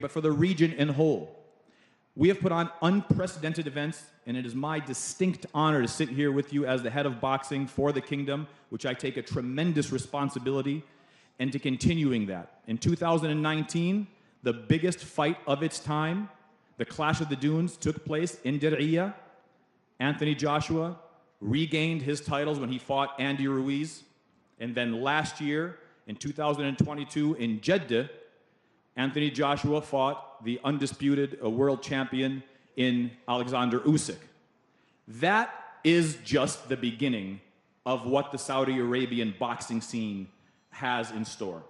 but for the region in whole. We have put on unprecedented events, and it is my distinct honor to sit here with you as the head of boxing for the kingdom, which I take a tremendous responsibility, and to continuing that. In 2019, the biggest fight of its time, the Clash of the Dunes, took place in Diriyah. Anthony Joshua regained his titles when he fought Andy Ruiz. And then last year, in 2022, in Jeddah, Anthony Joshua fought the undisputed world champion in Alexander Usyk. That is just the beginning of what the Saudi Arabian boxing scene has in store.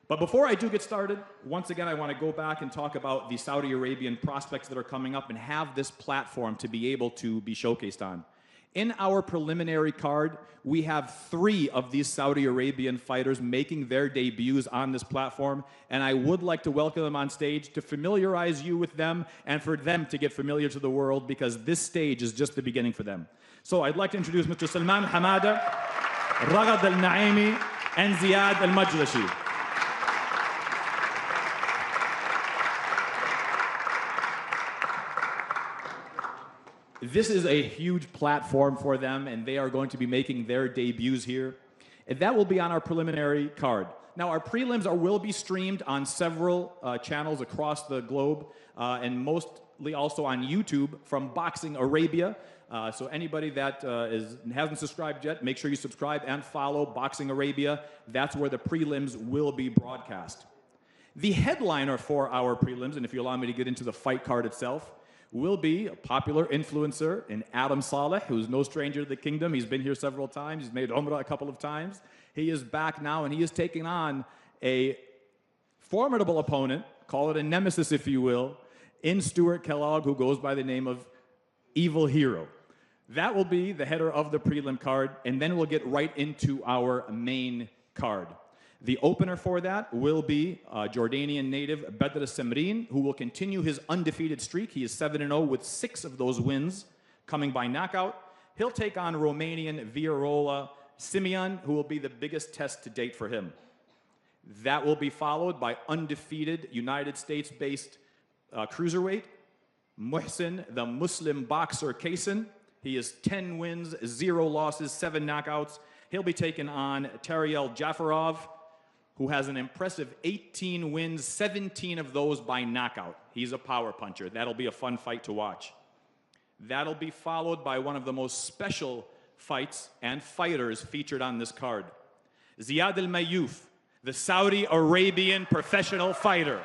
But before I do get started, once again, I want to go back and talk about the Saudi Arabian prospects that are coming up and have this platform to be able to be showcased on. In our preliminary card, we have 3 of these Saudi Arabian fighters making their debuts on this platform, and I would like to welcome them on stage to familiarize you with them and for them to get familiar to the world, because this stage is just the beginning for them. So I'd like to introduce Mr. Salman Hamada, Raghad Al-Naimi, and Ziad Al-Majlashi. This is a huge platform for them, and they are going to be making their debuts here. And that will be on our preliminary card. Now, our prelims will be streamed on several channels across the globe, and mostly also on YouTube from Boxing Arabia. So anybody that hasn't subscribed yet, make sure you subscribe and follow Boxing Arabia. That's where the prelims will be broadcast. The headliner for our prelims, and if you allow me to get into the fight card itself, will be a popular influencer in Adam Saleh, who's no stranger to the kingdom. He's been here several times. He's made Umrah a couple of times. He is back now, and he is taking on a formidable opponent, call it a nemesis, if you will, in Stuart Kellogg, who goes by the name of Evil Hero. That will be the header of the prelim card, and then we'll get right into our main card. The opener for that will be Jordanian native Badr Samreen, who will continue his undefeated streak. He is 7-0 with 6 of those wins coming by knockout. He'll take on Romanian Viorola Simeon, who will be the biggest test to date for him. That will be followed by undefeated United States-based cruiserweight Muhsin, the Muslim boxer Kaysen. He is 10 wins, 0 losses, 7 knockouts. He'll be taking on Tariel Jafarov, who has an impressive 18 wins, 17 of those by knockout. He's a power puncher. That'll be a fun fight to watch. That'll be followed by one of the most special fights and fighters featured on this card. Ziad Al-Mayouf, the Saudi Arabian professional fighter,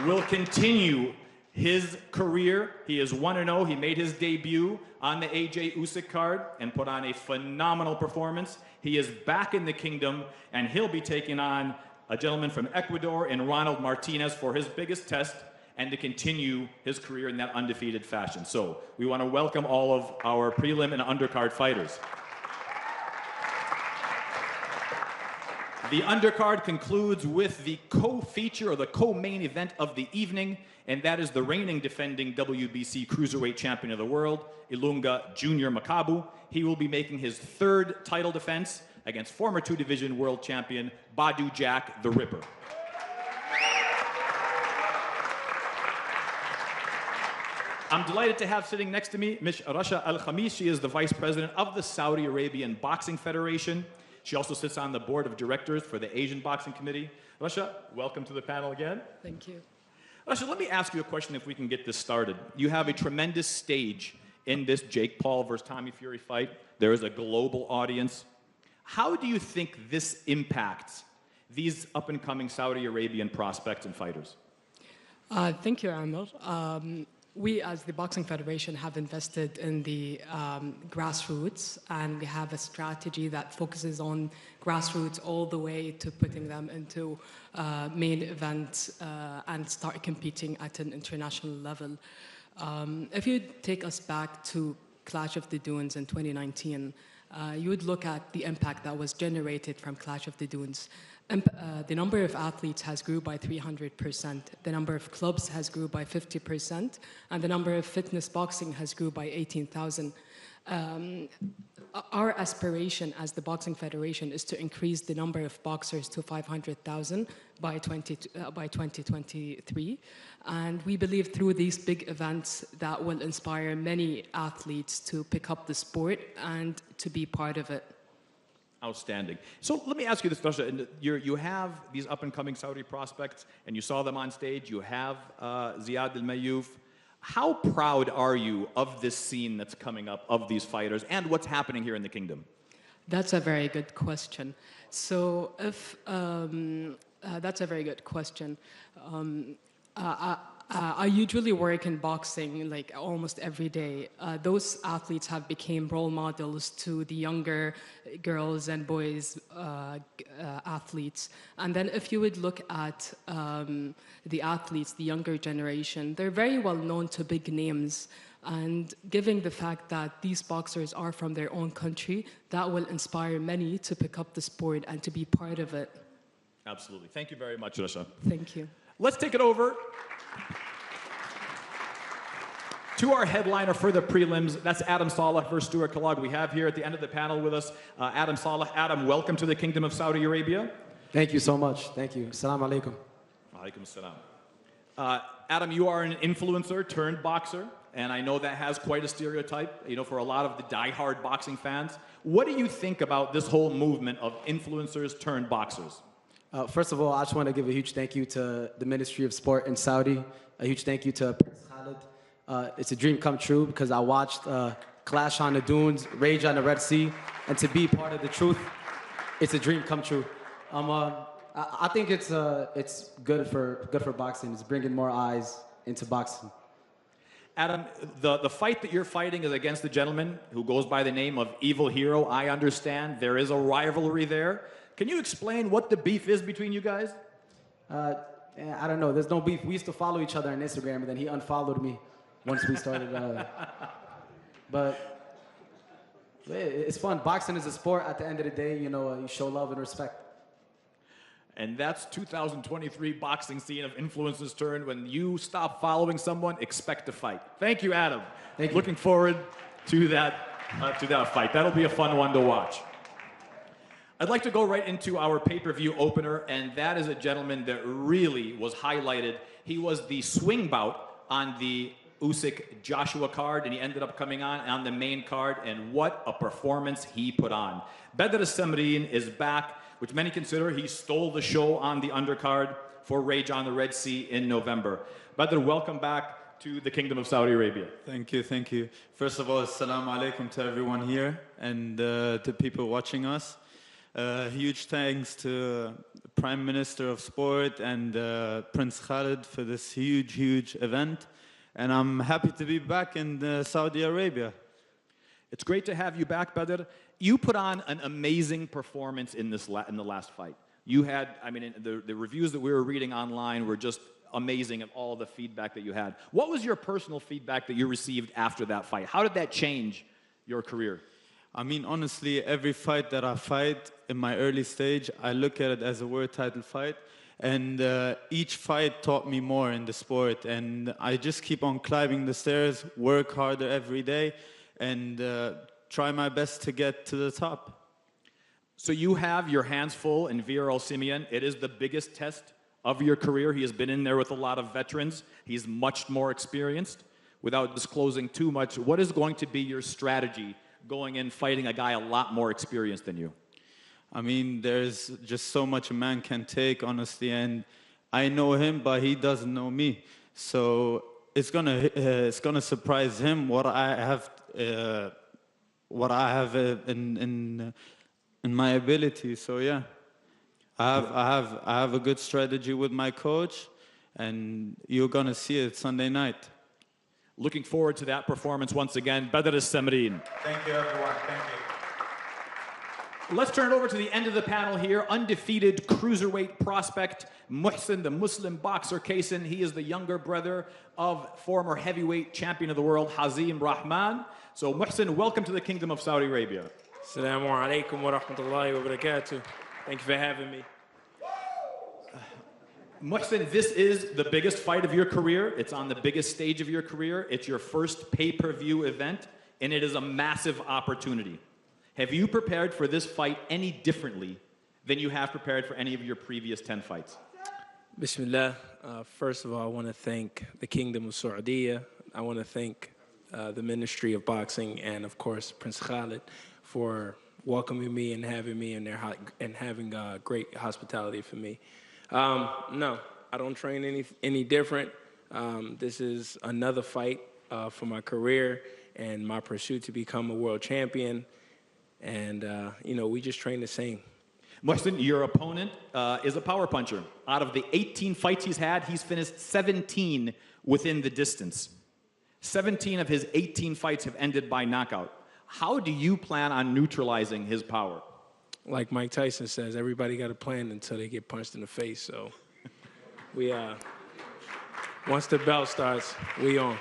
will continue his career. He is 1-0. He made his debut on the AJ Usyk card and put on a phenomenal performance. He is back in the kingdom, and he'll be taking on a gentleman from Ecuador in Ronald Martinez for his biggest test and to continue his career in that undefeated fashion. So we want to welcome all of our prelim and undercard fighters. The undercard concludes with the co-feature or the co-main event of the evening, and that is the reigning defending WBC Cruiserweight Champion of the World, Ilunga Junior Makabu. He will be making his 3rd title defense against former 2-division world champion Badu Jack the Ripper. I'm delighted to have sitting next to me Ms. Rasha Al-Khamis. She is the Vice President of the Saudi Arabian Boxing Federation. She also sits on the board of directors for the Asian Boxing Committee. Rasha, welcome to the panel again. Thank you. Rasha, let me ask you a question if we can get this started. You have a tremendous stage in this Jake Paul versus Tommy Fury fight. There is a global audience. How do you think this impacts these up-and-coming Saudi Arabian prospects and fighters? Thank you, Amir. We, as the Boxing Federation, have invested in the grassroots, and we have a strategy that focuses on grassroots all the way to putting them into main events and start competing at an international level. If you take us back to Clash of the Dunes in 2019, you would look at the impact that was generated from Clash of the Dunes. The number of athletes has grew by 300%. The number of clubs has grew by 50%. And the number of fitness boxing has grew by 18,000. Our aspiration as the Boxing Federation is to increase the number of boxers to 500,000 by 2023. And we believe through these big events that will inspire many athletes to pick up the sport and to be part of it. Outstanding. So let me ask you this, Tasha. You have these up-and-coming Saudi prospects, and you saw them on stage. You have Ziad Al-Mayouf. How proud are you of this scene that's coming up, of these fighters, and what's happening here in the kingdom? That's a very good question. So that's a very good question. I usually work in boxing like almost every day. Those athletes have become role models to the younger girls and boys athletes. And then if you would look at the athletes, the younger generation, they're very well known to big names. And given the fact that these boxers are from their own country, that will inspire many to pick up the sport and to be part of it. Absolutely. Thank you very much, Rasha. Thank you. Let's take it over to our headliner for the prelims. That's Adam Saleh versus Stuart Kellogg. We have here at the end of the panel with us Adam Saleh. Adam, welcome to the Kingdom of Saudi Arabia. Thank you so much. Thank you. Assalamu alaikum. Alaikum assalam. Adam, you are an influencer turned boxer, and I know that has quite a stereotype, for a lot of the diehard boxing fans. What do you think about this whole movement of influencers turned boxers? First of all, I just want to give a huge thank you to the Ministry of Sport in Saudi. A huge thank you to Prince Khalid. It's a dream come true because I watched Clash on the Dunes, Rage on the Red Sea, and to be part of the truth, it's a dream come true. I think it's good for boxing. It's bringing more eyes into boxing. Adam, the fight that you're fighting is against a gentleman who goes by the name of Evil Hero. I understand there is a rivalry there. Can you explain what the beef is between you guys? I don't know. There's no beef. We used to follow each other on Instagram, and then he unfollowed me once we started. But it's fun. Boxing is a sport. At the end of the day, you show love and respect. And that's 2023 boxing scene of influencers turned. When you stop following someone, expect to fight. Thank you, Adam. Thank you. Looking forward to that fight. That'll be a fun one to watch. I'd like to go right into our pay-per-view opener, and that is a gentleman that really was highlighted. He was the swing bout on the Usyk Joshua card, and he ended up coming on the main card, and what a performance he put on. Badr Samreen is back, which many consider he stole the show on the undercard for Rage on the Red Sea in November. Badr, welcome back to the Kingdom of Saudi Arabia. Thank you, thank you. First of all, assalamu alaikum to everyone here and to people watching us. Huge thanks to Prime Minister of Sport and Prince Khalid for this huge event. And I'm happy to be back in Saudi Arabia. It's great to have you back, Badr. You put on an amazing performance in the last fight. You had, the reviews that we were reading online were just amazing, and all the feedback that you had. What was your personal feedback that you received after that fight? How did that change your career? Honestly, every fight that I fight in my early stage, I look at it as a world title fight. And each fight taught me more in the sport. And I just keep on climbing the stairs, work harder every day, and try my best to get to the top. So you have your hands full in Viral Simeon. It is the biggest test of your career. He has been in there with a lot of veterans. He's much more experienced. Without disclosing too much, what is going to be your strategy going in fighting a guy a lot more experienced than you? There's just so much a man can take, honestly, and I know him, but he doesn't know me. So it's gonna surprise him what I have in my ability. So yeah, I have a good strategy with my coach, and you're gonna see it Sunday night. Looking forward to that performance once again. Badr Samreen. Thank you, everyone. Thank you. Let's turn it over to the end of the panel here. Undefeated cruiserweight prospect, Muhsin, the Muslim boxer Kaysen. He is the younger brother of former heavyweight champion of the world, Hazim Rahman. So Muhsin, welcome to the Kingdom of Saudi Arabia. Assalamu alaikum wa rahmatullahi wa barakatuh. Thank you for having me. Muhsin, this is the biggest fight of your career. It's on the biggest stage of your career. It's your first pay-per-view event and it is a massive opportunity. Have you prepared for this fight any differently than you have prepared for any of your previous 10 fights? Bismillah. First of all, I want to thank the Kingdom of Saudi. I want to thank the Ministry of Boxing and, of course, Prince Khalid for welcoming me and having me in there and having great hospitality for me. No, I don't train any different. This is another fight for my career and my pursuit to become a world champion. And, you know, we just train the same. Muhsin, your opponent is a power puncher. Out of the 18 fights he's had, he's finished 17 within the distance. 17 of his 18 fights have ended by knockout. How do you plan on neutralizing his power? Like Mike Tyson says, everybody got a plan until they get punched in the face. So we, once the bell starts, we on.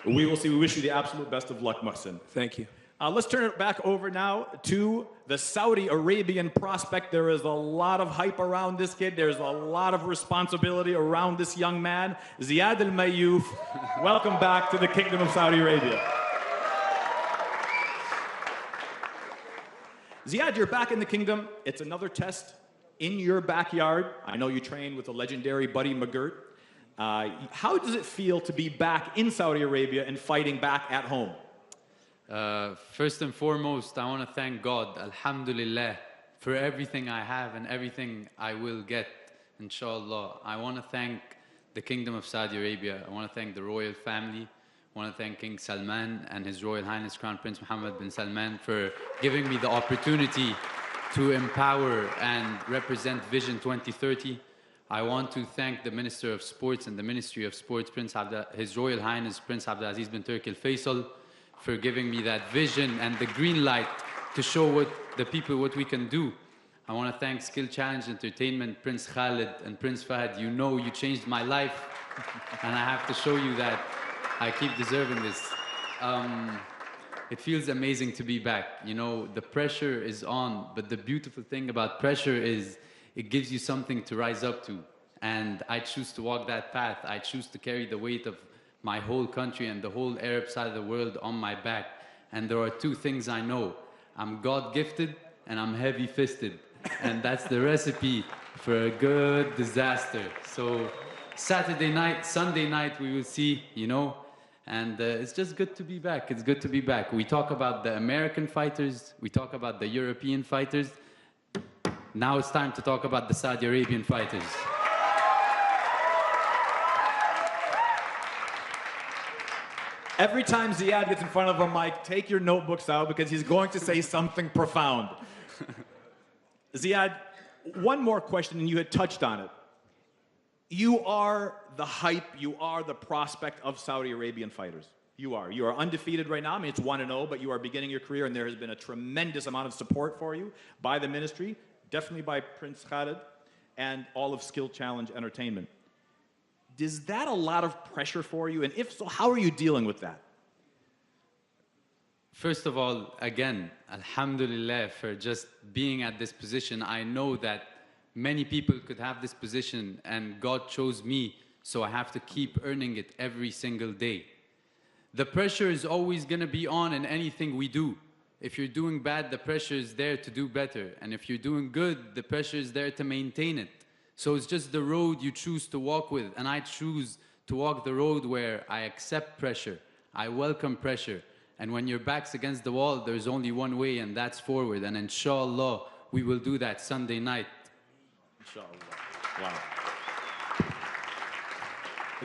We will see. We wish you the absolute best of luck, Muhsin. Thank you. Let's turn it back over now to the Saudi Arabian prospect. There is a lot of hype around this kid. There's a lot of responsibility around this young man. Ziad Al-Mayouf, welcome back to the Kingdom of Saudi Arabia. Ziad, you're back in the kingdom. It's another test in your backyard. I know you train with the legendary Buddy McGirt. How does it feel to be back in Saudi Arabia and fighting back at home? First and foremost, I want to thank God, alhamdulillah, for everything I have and everything I will get, inshallah. I want to thank the Kingdom of Saudi Arabia. I want to thank the royal family. I want to thank King Salman and His Royal Highness Crown Prince Mohammed bin Salman for giving me the opportunity to empower and represent Vision 2030. I want to thank the Minister of Sports and the Ministry of Sports, His Royal Highness Prince Abdulaziz bin Turki Al Faisal, for giving me that vision and the green light to show the people what we can do. I want to thank Skill Challenge Entertainment, Prince Khalid and Prince Fahad. You know you changed my life, and I have to show you that I keep deserving this. It feels amazing to be back. You know, the pressure is on, but the beautiful thing about pressure is it gives you something to rise up to. And I choose to walk that path. I choose to carry the weight of my whole country and the whole Arab side of the world on my back. And there are two things I know. I'm God-gifted and I'm heavy-fisted. And that's the recipe for a good disaster. So Saturday night, Sunday night, we will see, you know. And it's just good to be back. It's good to be back. We talk about the American fighters. We talk about the European fighters. Now it's time to talk about the Saudi Arabian fighters. Every time Ziad gets in front of a mic, take your notebooks out because he's going to say something profound. Ziad, one more question, and you had touched on it. You are the hype, you are the prospect of Saudi Arabian fighters. You are. You are undefeated right now. I mean, it's 1-0, but you are beginning your career, and there has been a tremendous amount of support for you by the ministry, definitely by Prince Khalid, and all of Skill Challenge Entertainment. Is that a lot of pressure for you? And if so, how are you dealing with that? First of all, again, alhamdulillah for just being at this position. I know that many people could have this position and God chose me, so I have to keep earning it every single day. The pressure is always going to be on in anything we do. If you're doing bad, the pressure is there to do better. And if you're doing good, the pressure is there to maintain it. So it's just the road you choose to walk with. And I choose to walk the road where I accept pressure. I welcome pressure. And when your back's against the wall, there's only one way, and that's forward. And inshallah, we will do that Sunday night. Inshallah. Wow.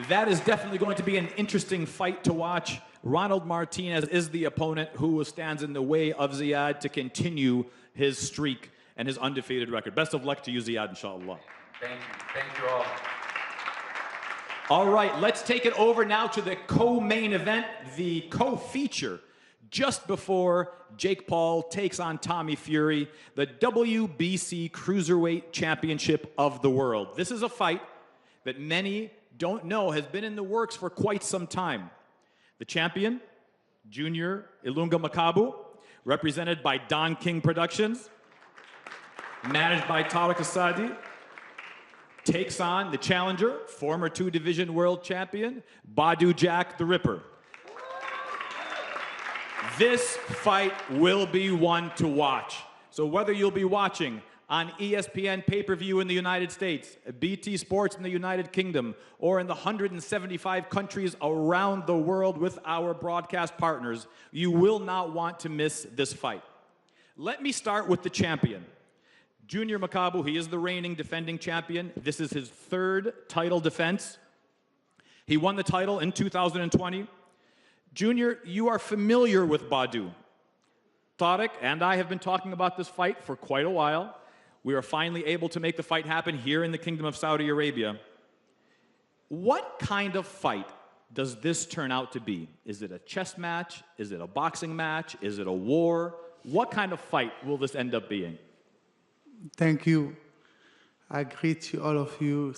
That is definitely going to be an interesting fight to watch. Ronald Martinez is the opponent who stands in the way of Ziad to continue his streak and his undefeated record. Best of luck to you, Ziad, inshallah. Thank you. Thank you all. All right, let's take it over now to the co-main event, the co-feature, just before Jake Paul takes on Tommy Fury, the WBC Cruiserweight Championship of the world. This is a fight that many don't know has been in the works for quite some time. The champion, Junior Ilunga Makabu, represented by Don King Productions, managed by Tariq Asadi, takes on the challenger, former two-division world champion, Badu Jack the Ripper. This fight will be one to watch. So whether you'll be watching on ESPN pay-per-view in the United States, BT Sports in the United Kingdom, or in the 175 countries around the world with our broadcast partners, you will not want to miss this fight. Let me start with the champion. Junior Makabu, he is the reigning defending champion. This is his third title defense. He won the title in 2020. Junior, you are familiar with Badu. Tariq and I have been talking about this fight for quite a while. We are finally able to make the fight happen here in the Kingdom of Saudi Arabia. What kind of fight does this turn out to be? Is it a chess match? Is it a boxing match? Is it a war? What kind of fight will this end up being? Thank you. I greet you, all of you.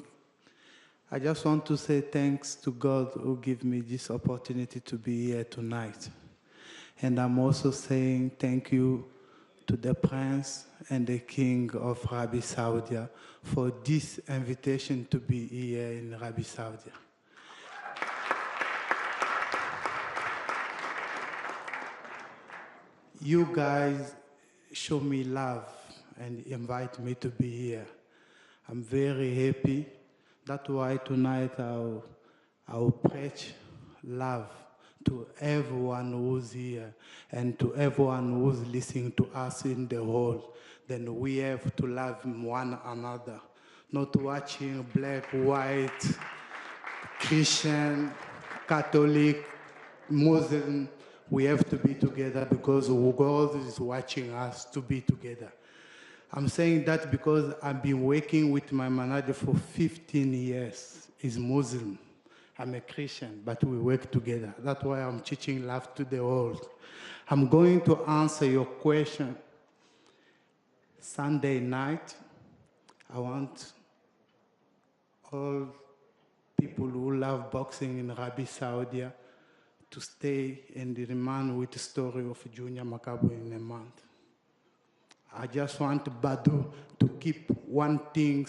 I just want to say thanks to God who gave me this opportunity to be here tonight. And I'm also saying thank you to the Prince and the King of Arabi Saudi for this invitation to be here in Arabi Saudi. You guys show me love and invite me to be here. I'm very happy. That's why tonight I'll preach love to everyone who's here and to everyone who's listening to us in the hall. Then we have to love one another, not watching black, white, Christian, Catholic, Muslim. We have to be together because God is watching us to be together. I'm saying that because I've been working with my manager for 15 years. He's Muslim. I'm a Christian, but we work together. That's why I'm teaching love to the world. I'm going to answer your question. Sunday night, I want all people who love boxing in Arabi Saudi to stay and remind with the story of Junior Makabu in a month. I just want Badu to keep one thing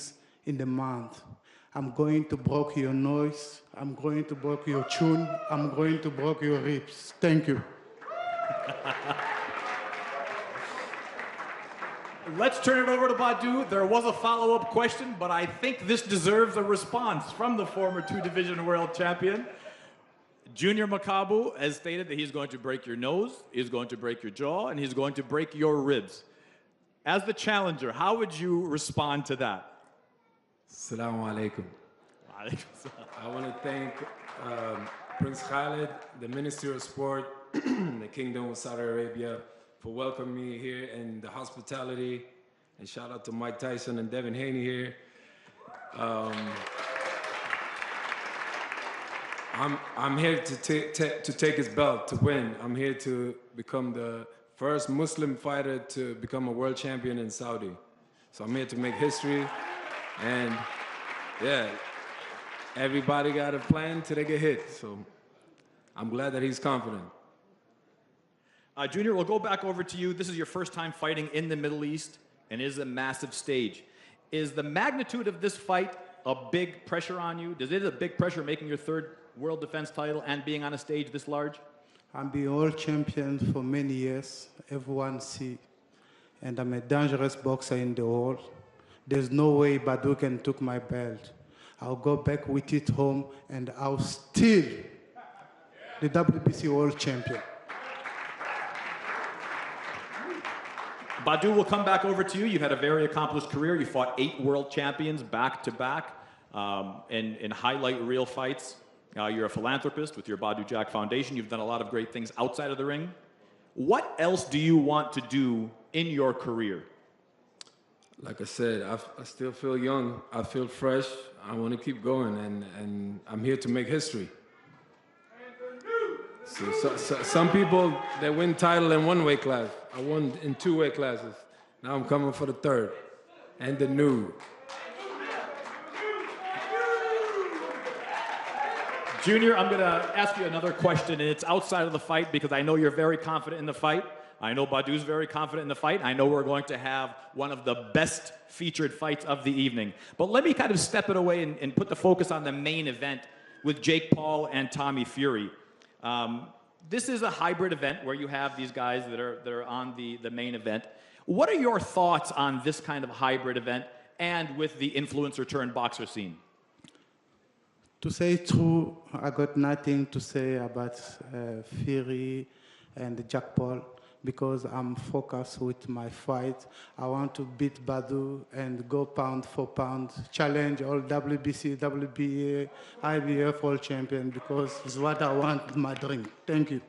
in the month. I'm going to break your nose. I'm going to break your chin. I'm going to break your ribs. Thank you. Let's turn it over to Badu. There was a follow-up question, but I think this deserves a response from the former two-division world champion. Junior Makabu has stated that he's going to break your nose, he's going to break your jaw, and he's going to break your ribs. As the challenger, how would you respond to that? Assalamu alaikum. I want to thank Prince Khalid, the Ministry of Sport, the Kingdom of Saudi Arabia, for welcoming me here and the hospitality. And shout out to Mike Tyson and Devin Haney here. I'm here to take his belt, to win. I'm here to become the first Muslim fighter to become a world champion in Saudi. So I'm here to make history. And yeah, everybody got a plan till they get hit. So I'm glad that he's confident. Junior, we'll go back over to you. This is your first time fighting in the Middle East and it is a massive stage. Is the magnitude of this fight a big pressure on you? Is it a big pressure making your third world defense title and being on a stage this large? I've been world champion for many years. Everyone see. And I'm a dangerous boxer in the world. There's no way Badu can take my belt. I'll go back with it home and I'll steal the WBC world champion. Badu, will come back over to you. You've had a very accomplished career. You fought 8 world champions back to back in highlight reel fights. You're a philanthropist with your Badu Jack Foundation. You've done a lot of great things outside of the ring. What else do you want to do in your career? Like I said, I still feel young. I feel fresh. I want to keep going, and I'm here to make history. So some people, they win title in one weight class. I won in 2 weight classes. Now I'm coming for the 3rd and the new. Junior, I'm going to ask you another question, and it's outside of the fight because I know you're very confident in the fight. I know Badu's very confident in the fight. I know we're going to have one of the best featured fights of the evening. But let me kind of step it away and put the focus on the main event with Jake Paul and Tommy Fury. this is a hybrid event where you have these guys that are on the main event. What are your thoughts on this kind of hybrid event and with the influencer turned boxer scene? To say true, I got nothing to say about Fury and Jack Paul because I'm focused with my fight. I want to beat Badu and go pound for pound, challenge all WBC, WBA, IBF world champion because it's what I want, my dream. Thank you.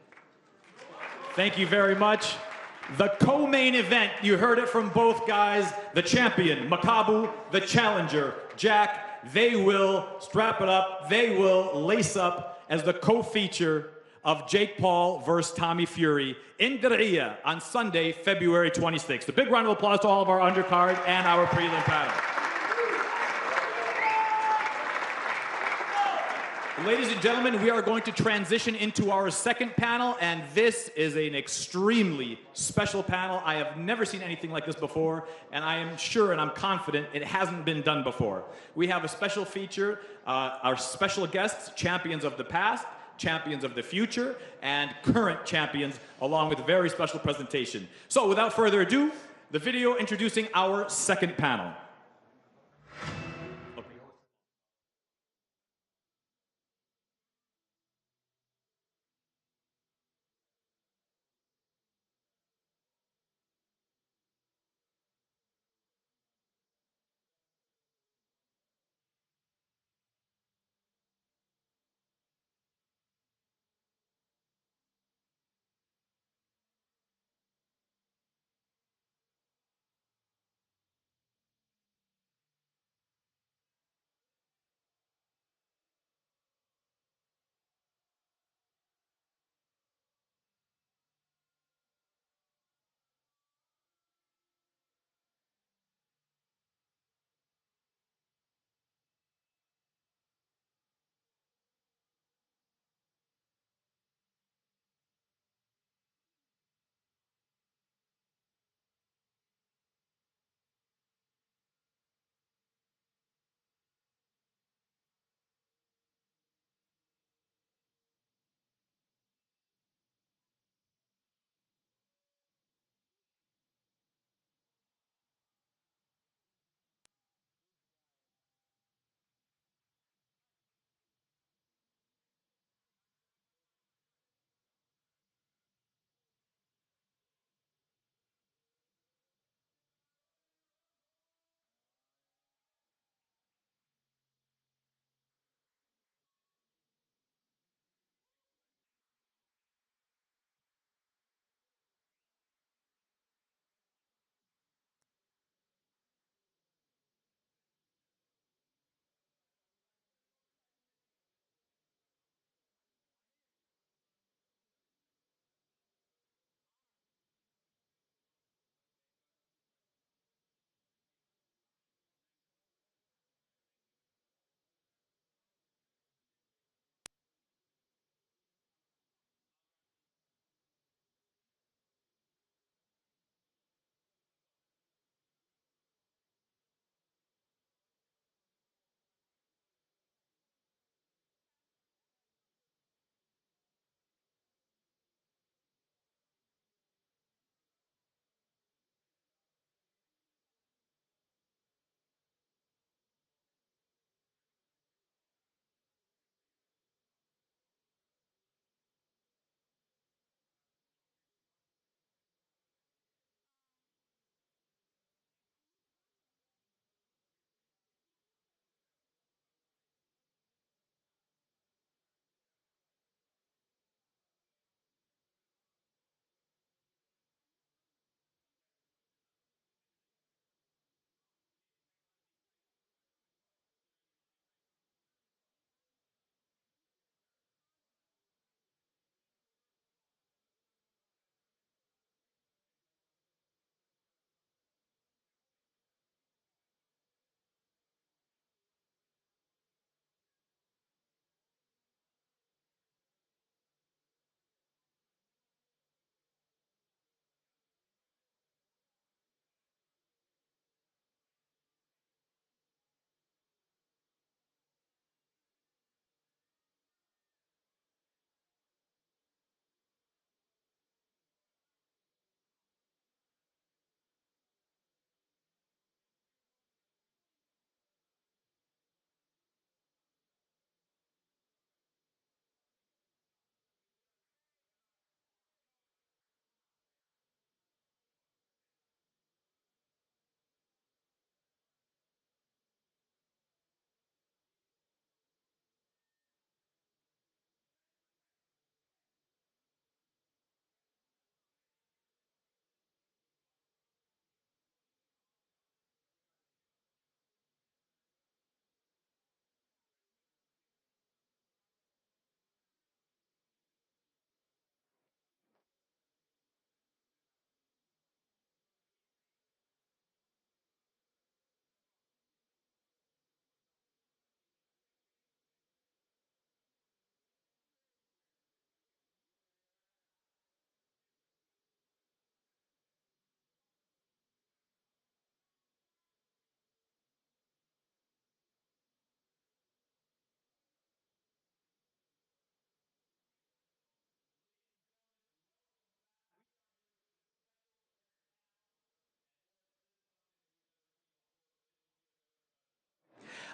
Thank you very much. The co-main event, you heard it from both guys, the champion, Makabu, the challenger, Jack. They will strap it up, they will lace up as the co-feature of Jake Paul versus Tommy Fury in Diriyah on Sunday, February 26th. A big round of applause to all of our undercard and our prelim panel. Ladies and gentlemen, we are going to transition into our second panel, and this is an extremely special panel. I have never seen anything like this before, and I am sure and I'm confident it hasn't been done before. We have a special feature, our special guests, champions of the past, champions of the future, and current champions, along with a very special presentation. So without further ado, the video introducing our second panel.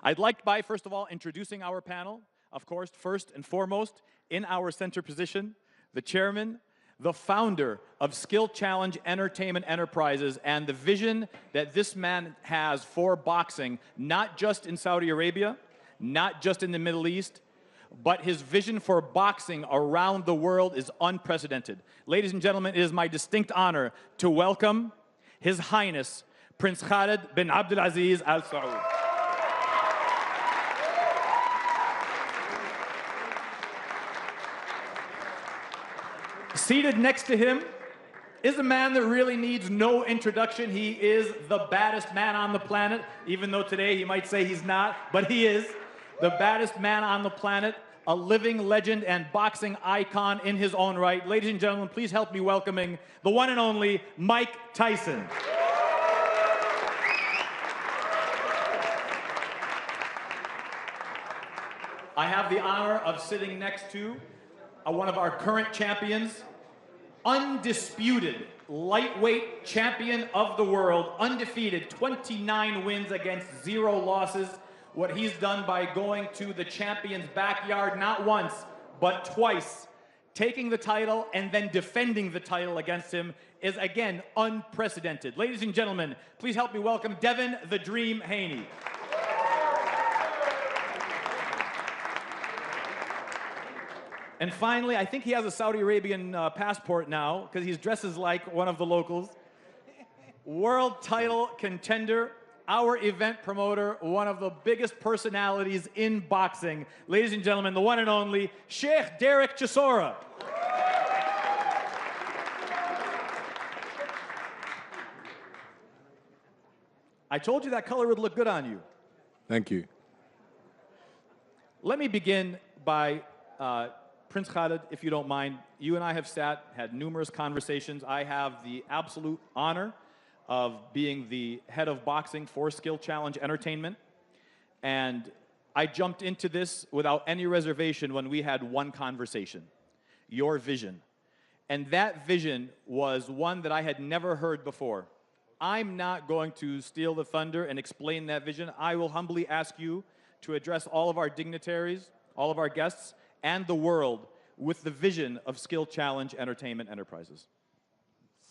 I'd like by, first of all, introducing our panel. Of course, first and foremost, in our center position, the chairman, the founder of Skill Challenge Entertainment Enterprises, and the vision that this man has for boxing, not just in Saudi Arabia, not just in the Middle East, but his vision for boxing around the world is unprecedented. Ladies and gentlemen, it is my distinct honor to welcome His Highness Prince Khalid bin Abdulaziz Al Saud. Seated next to him is a man that really needs no introduction. He is the baddest man on the planet, even though today he might say he's not, but he is the baddest man on the planet, a living legend and boxing icon in his own right. Ladies and gentlemen, please help me welcoming the one and only Mike Tyson. I have the honor of sitting next to one of our current champions, undisputed lightweight champion of the world, undefeated, 29 wins against 0 losses. What he's done by going to the champion's backyard not once, but twice, taking the title and then defending the title against him is, again, unprecedented. Ladies and gentlemen, please help me welcome Devin the Dream Haney. And finally, I think he has a Saudi Arabian passport now, because he dresses like one of the locals. World title contender, our event promoter, one of the biggest personalities in boxing. Ladies and gentlemen, the one and only Sheikh Derek Chisora. I told you that color would look good on you. Thank you. Let me begin by Prince Khalid, if you don't mind. You and I have had numerous conversations. I have the absolute honor of being the head of boxing for Skill Challenge Entertainment. And I jumped into this without any reservation when we had one conversation, your vision. And that vision was one that I had never heard before. I'm not going to steal the thunder and explain that vision. I will humbly ask you to address all of our dignitaries, all of our guests, and the world with the vision of Skill Challenge Entertainment Enterprises.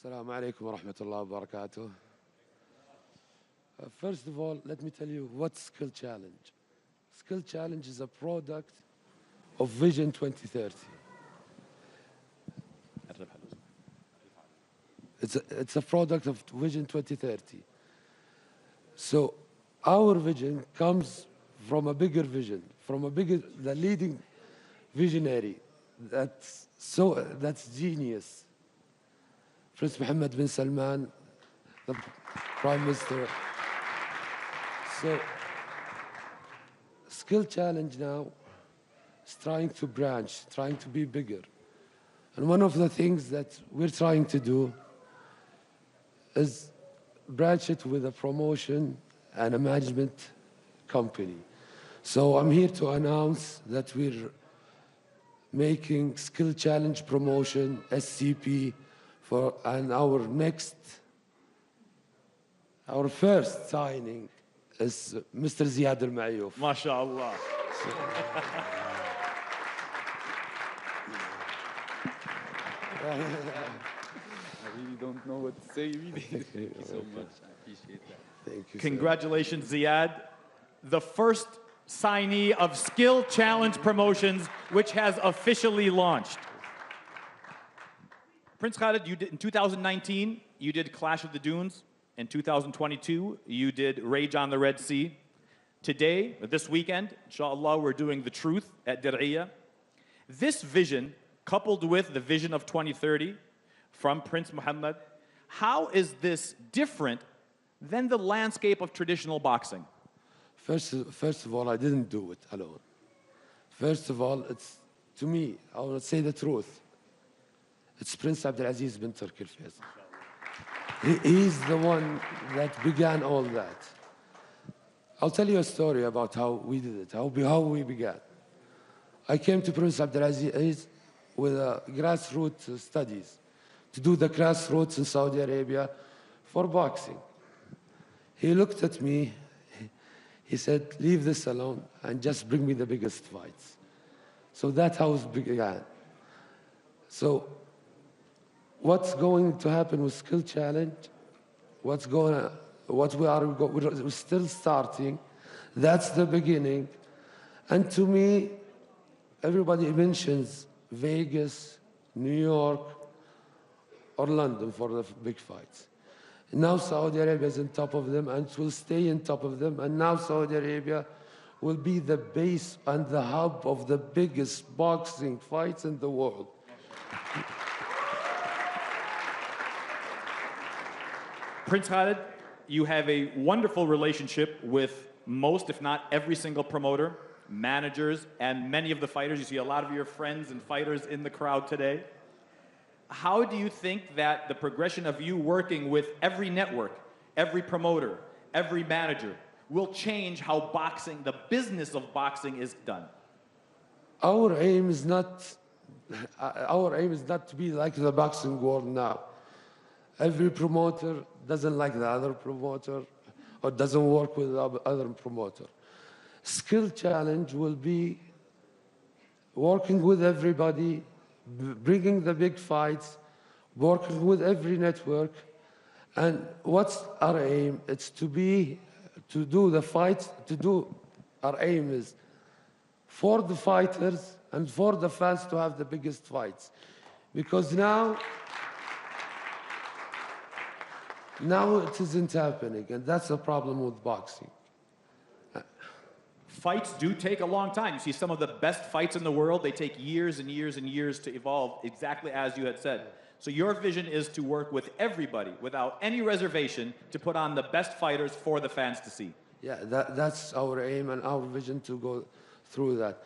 Assalamu alaikum wa rahmatullahi wa barakatuh. First of all, let me tell you what's Skill Challenge. Skill Challenge is a product of Vision 2030. It's a product of Vision 2030. So our vision comes from a bigger vision, from the leading visionary that's genius. Prince Mohammed bin Salman, the Prime Minister. So, Skill Challenge now is trying to branch, trying to be bigger. And one of the things that we're trying to do is branch it with a promotion and a management company. So I'm here to announce that we're making Skill Challenge Promotion, SCP, and our first signing is Mr. Ziad Al-Mayouf. MashaAllah. I really don't know what to say, really. Thank you so much. I appreciate that. Thank you. Congratulations, Ziad. The first signee of Skill Challenge Promotions, which has officially launched. Prince Khalid, in 2019, you did Clash of the Dunes. In 2022, you did Rage on the Red Sea. Today, this weekend, inshallah, we're doing The Truth at Dir'iyah. This vision, coupled with the vision of 2030 from Prince Mohammed, how is this different than the landscape of traditional boxing? First of all, I didn't do it alone. First of all, to me, I will say the truth. It's Prince Abdulaziz bin Turki al-Faisal. He's the one that began all that. I'll tell you a story about how we did it, how we began. I came to Prince Abdulaziz with grassroots studies, to do the grassroots in Saudi Arabia for boxing. He looked at me, He said, leave this alone and just bring me the biggest fights. So that's how it began. So what's going to happen with Skill Challenge? We're still starting. That's the beginning. And to me, everybody mentions Vegas, New York, or London for the big fights. Now Saudi Arabia is on top of them and will stay on top of them. And now Saudi Arabia will be the base and the hub of the biggest boxing fights in the world. Prince Khalid, you have a wonderful relationship with most, if not every single promoter, managers, and many of the fighters. You see a lot of your friends and fighters in the crowd today. How do you think that the progression of you working with every network, every promoter, every manager will change how boxing, the business of boxing, is done? Our aim is not to be like the boxing world now. Every promoter doesn't like the other promoter or doesn't work with the other promoter. Skill Challenge will be working with everybody, bringing the big fights, working with every network. And what's our aim? It's to do the fights, our aim is for the fighters and for the fans to have the biggest fights. Because now it isn't happening, and that's the problem with boxing. Fights do take a long time. You see some of the best fights in the world, they take years and years and years to evolve, exactly as you had said. So your vision is to work with everybody without any reservation to put on the best fighters for the fans to see. Yeah, that's our aim and our vision to go through that.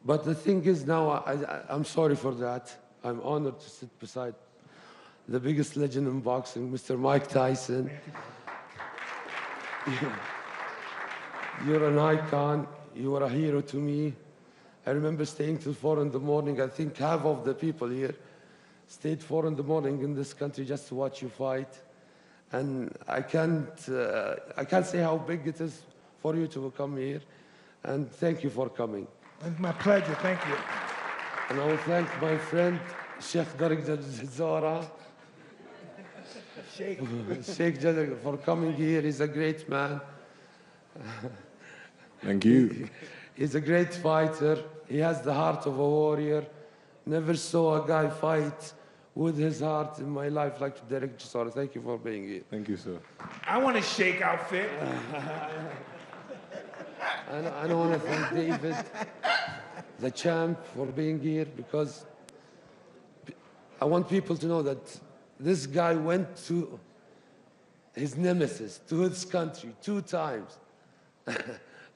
But the thing is now, I'm sorry for that. I'm honored to sit beside the biggest legend in boxing, Mr. Mike Tyson. You're an icon. You are a hero to me. I remember staying till 4 in the morning. I think half of the people here stayed 4 in the morning in this country just to watch you fight. And I can't say how big it is for you to come here. And thank you for coming. It's my pleasure. Thank you. And I will thank my friend, Sheikh Darek Zara. Sheikh Jadek for coming here. He's a great man. Thank you. He's a great fighter. He has the heart of a warrior. Never saw a guy fight with his heart in my life like Derek Chisora. Thank you for being here. Thank you, sir. I want a shake outfit. I want to thank David, the champ, for being here, because I want people to know that this guy went to his nemesis, to his country 2 times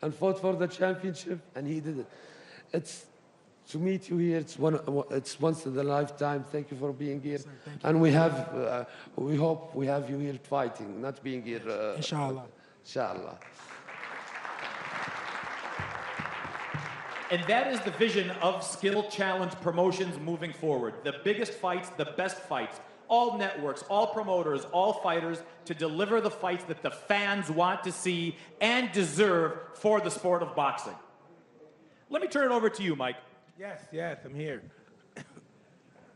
and fought for the championship, and he did it. To meet you here, it's once in a lifetime. Thank you for being here. And we hope we have you here fighting, not being here. Inshallah. Inshallah. And that is the vision of Skill Challenge Promotions moving forward. The biggest fights, the best fights, all networks, all promoters, all fighters, to deliver the fights that the fans want to see and deserve for the sport of boxing. Let me turn it over to you, Mike. Yes, I'm here.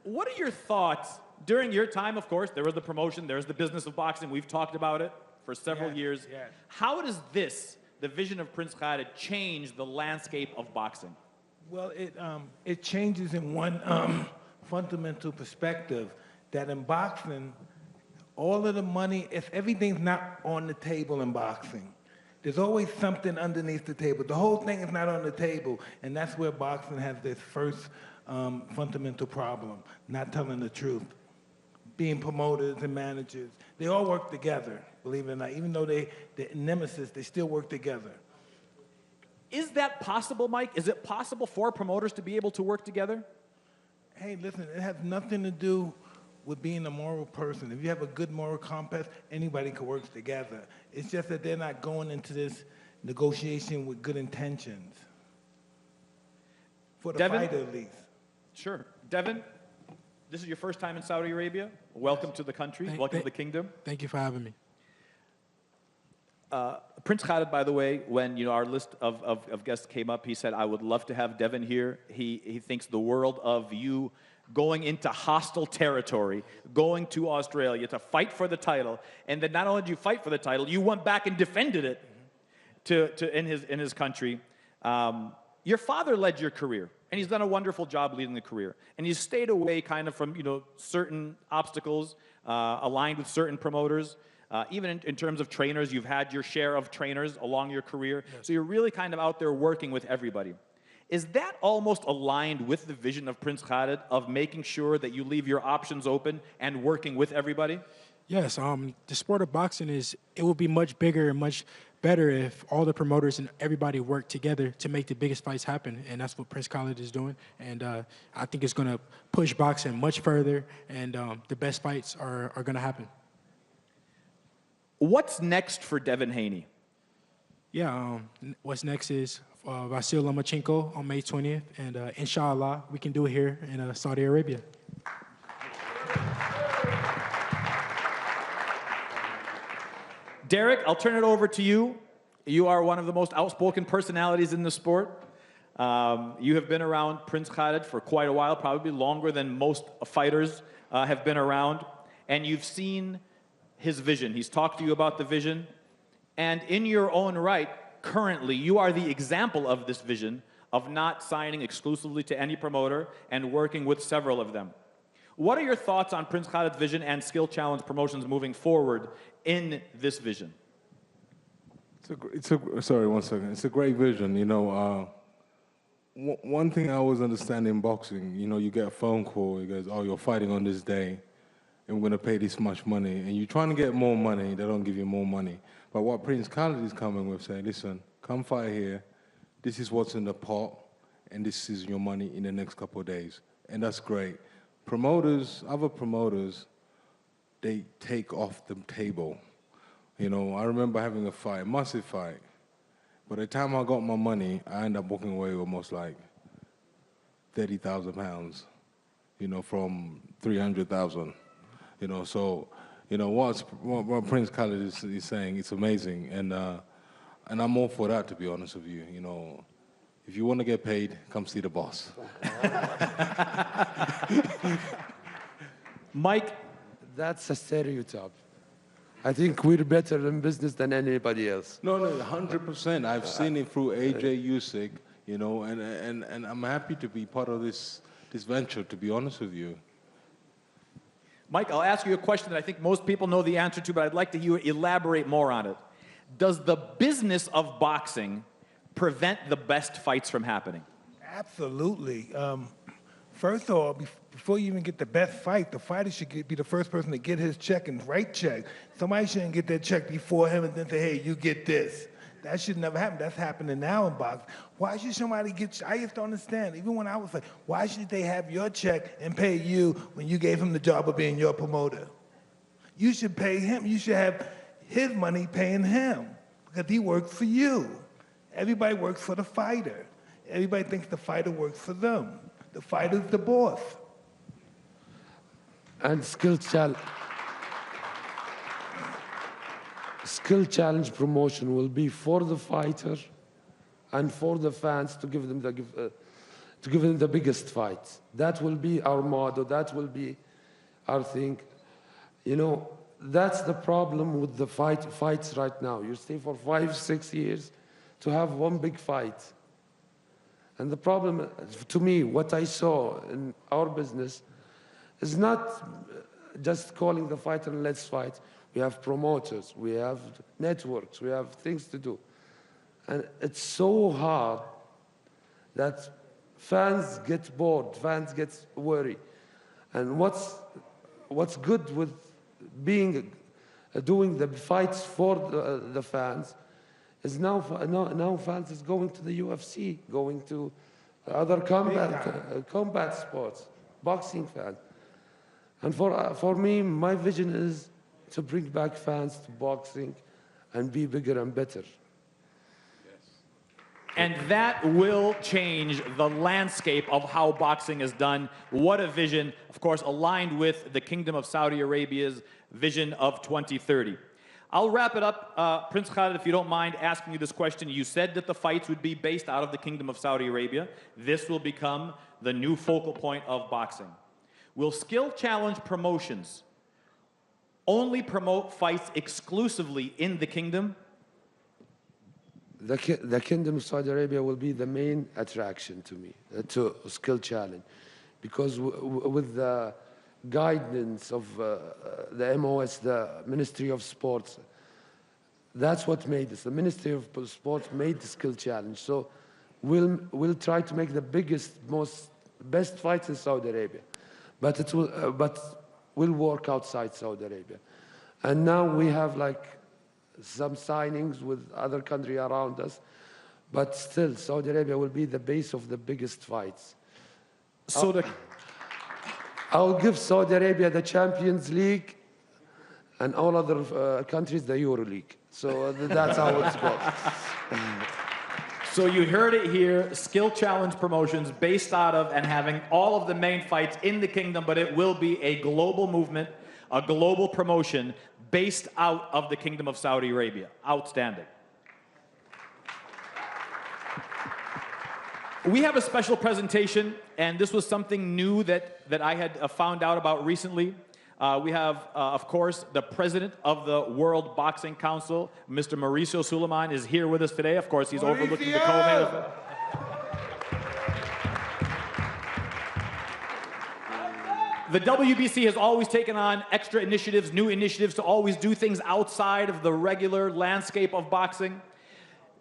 What are your thoughts during your time? Of course, there was the promotion, there's the business of boxing. We've talked about it for several years. Yes. How does this, the vision of Prince Khalid, change the landscape of boxing? Well, it changes in one fundamental perspective, that in boxing, all of the money, if everything's not on the table in boxing, there's always something underneath the table. The whole thing is not on the table, and that's where boxing has this first fundamental problem, not telling the truth. Being promoters and managers, they all work together, believe it or not. Even though they're nemesis, they still work together. Is that possible, Mike? Is it possible for promoters to be able to work together? Hey, listen, it has nothing to do with being a moral person. If you have a good moral compass, anybody can work together. It's just that they're not going into this negotiation with good intentions. For the fighter, at least. Sure. Devin, this is your first time in Saudi Arabia. Welcome to the country. Welcome to the kingdom. Thank you for having me. Prince Khalid, by the way, when our list of guests came up, he said, I would love to have Devin here. He thinks the world of you going into hostile territory, going to Australia to fight for the title, and then not only did you fight for the title, you went back and defended it in his country. Your father led your career, and he's done a wonderful job leading the career. And he's stayed away kind of from certain obstacles, aligned with certain promoters. Even in terms of trainers, you've had your share of trainers along your career. Yes. So you're really kind of out there working with everybody. Is that almost aligned with the vision of Prince Khalid of making sure that you leave your options open and working with everybody? Yes, the sport of boxing it will be much bigger and much better if all the promoters and everybody work together to make the biggest fights happen, and that's what Prince Khalid is doing. And I think it's going to push boxing much further, and the best fights are going to happen. What's next for Devin Haney? Yeah, what's next is Vasyl Lomachenko on May 20th, and inshallah, we can do it here in Saudi Arabia. Derek, I'll turn it over to you. You are one of the most outspoken personalities in the sport. You have been around Prince Khalid for quite a while, probably longer than most fighters have been around, and you've seen his vision. He's talked to you about the vision, and in your own right, currently, you are the example of this vision of not signing exclusively to any promoter and working with several of them. What are your thoughts on Prince Khalid's vision and Skill Challenge Promotions moving forward in this vision? Sorry, one second. It's a great vision. One thing I always understand in boxing, you get a phone call, it goes, oh, you're fighting on this day, and we're going to pay this much money. And you're trying to get more money, they don't give you more money. But what Prince Khalid is coming with, saying, listen, come fight here, this is what's in the pot, and this is your money in the next couple of days. And that's great. Promoters, other promoters, they take off the table. I remember having a fight, massive fight. By the time I got my money, I ended up walking away almost like 30,000 pounds, from 300,000. So, what Prince Khalid is saying, it's amazing. And I'm all for that, to be honest with you. If you want to get paid, come see the boss. Mike? That's a stereotype. I think we're better in business than anybody else. No, 100%. I've seen it through AJ Usyk, and I'm happy to be part of this venture, to be honest with you. Mike, I'll ask you a question that I think most people know the answer to, but I'd like to you elaborate more on it. Does the business of boxing prevent the best fights from happening? Absolutely. First of all, before you even get the best fight, the fighter should be the first person to get his check and write check. Somebody shouldn't get that check before him and then say, hey, you get this. That should never happen. That's happening now in boxing. Why should somebody I used to understand, even when I was like, why should they have your check and pay you when you gave him the job of being your promoter? You should pay him. You should have his money paying him because he works for you. Everybody works for the fighter. Everybody thinks the fighter works for them. The fighter's the boss. And skill challenge promotion will be for the fighter and for the fans to give them the biggest fight. That will be our motto. That will be our thing. That's the problem with the fights right now. You stay for 5-6 years to have one big fight. And the problem, to me, what I saw in our business is not just calling the fighter and let's fight. We have promoters, we have networks, we have things to do. And it's so hard that fans get bored, fans get worried. And what's good with doing the fights for the fans is now fans is going to the UFC, going to other combat sports, boxing fans. And for me, my vision is to bring back fans to boxing and be bigger and better. And that will change the landscape of how boxing is done. What a vision, of course, aligned with the Kingdom of Saudi Arabia's vision of 2030. I'll wrap it up. Prince Khalid, if you don't mind asking you this question. You said that the fights would be based out of the Kingdom of Saudi Arabia. This will become the new focal point of boxing. Will Skill Challenge Promotions only promote fights exclusively in the kingdom? The Kingdom of Saudi Arabia will be the main attraction to me, to Skill Challenge, because with the guidance of the MOS, the Ministry of Sports, that's what made this. The Ministry of Sports made the Skill Challenge. So we'll try to make the biggest, best fights in Saudi Arabia, but it will, we'll work outside Saudi Arabia. And now we have like some signings with other countries around us, but still Saudi Arabia will be the base of the biggest fights. So I'll give Saudi Arabia the Champions League and all other countries the Euro League. So that's how it's going. So you heard it here, Skill Challenge Promotions based out of and having all of the main fights in the kingdom, but it will be a global movement, a global promotion based out of the Kingdom of Saudi Arabia. Outstanding. We have a special presentation, and this was something new that I had found out about recently. We have, of course, the president of the World Boxing Council, Mr. Mauricio Suleiman, is here with us today. Of course, he's overlooking the co-main event. The WBC has always taken on extra initiatives, new initiatives to always do things outside of the regular landscape of boxing.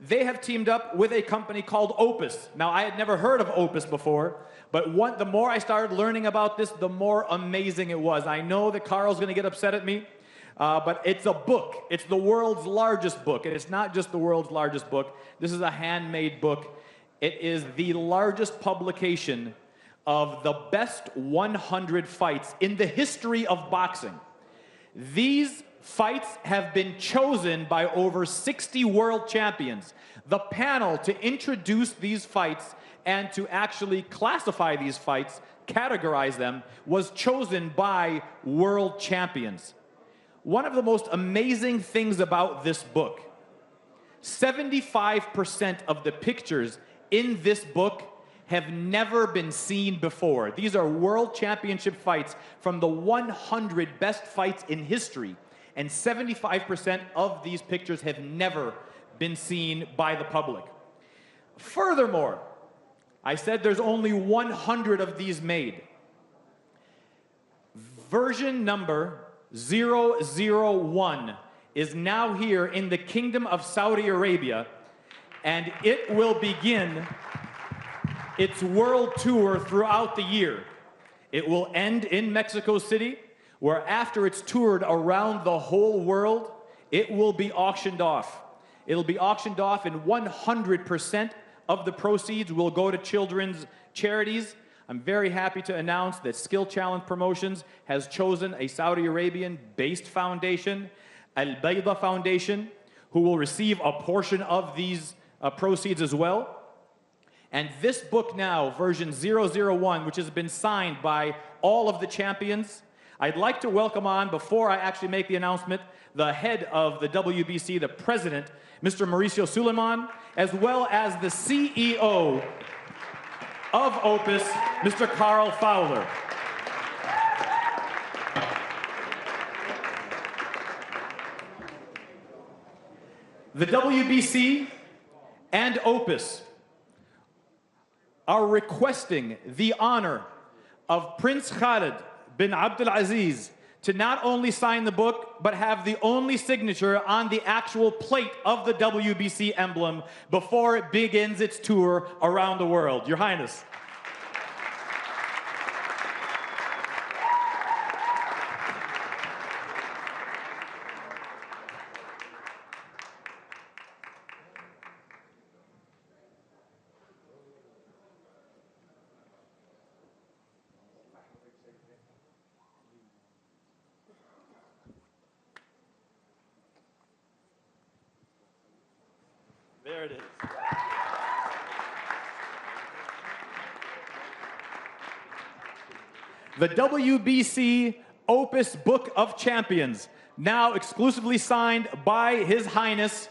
They have teamed up with a company called Opus. Now, I had never heard of Opus before, but the more I started learning about this, the more amazing it was. I know that Carl's going to get upset at me, but it's a book. It's the world's largest book, and it's not just the world's largest book. This is a handmade book. It is the largest publication of the best 100 fights in the history of boxing. These fights have been chosen by over 60 world champions. The panel to introduce these fights and to actually classify these fights, categorize them, was chosen by world champions. One of the most amazing things about this book, 75% of the pictures in this book have never been seen before. These are world championship fights from the 100 best fights in history, and 75% of these pictures have never been seen by the public. Furthermore, I said there's only 100 of these made. Version number 001 is now here in the Kingdom of Saudi Arabia, and it will begin its world tour throughout the year. It will end in Mexico City, where after it's toured around the whole world, it will be auctioned off. It'll be auctioned off, and 100% of the proceeds will go to children's charities. I'm very happy to announce that Skill Challenge Promotions has chosen a Saudi Arabian-based foundation, Al Bayda Foundation, who will receive a portion of these proceeds as well. And this book now, version 001, which has been signed by all of the champions, I'd like to welcome on, before I actually make the announcement, the head of the WBC, the president, Mr. Mauricio Suleiman, as well as the CEO of Opus, Mr. Carl Fowler. The WBC and Opus are requesting the honor of Prince Khalid bin Abdul Aziz to not only sign the book, but have the only signature on the actual plate of the WBC emblem before it begins its tour around the world. Your Highness. There it is. The WBC Opus Book of Champions, now exclusively signed by His Highness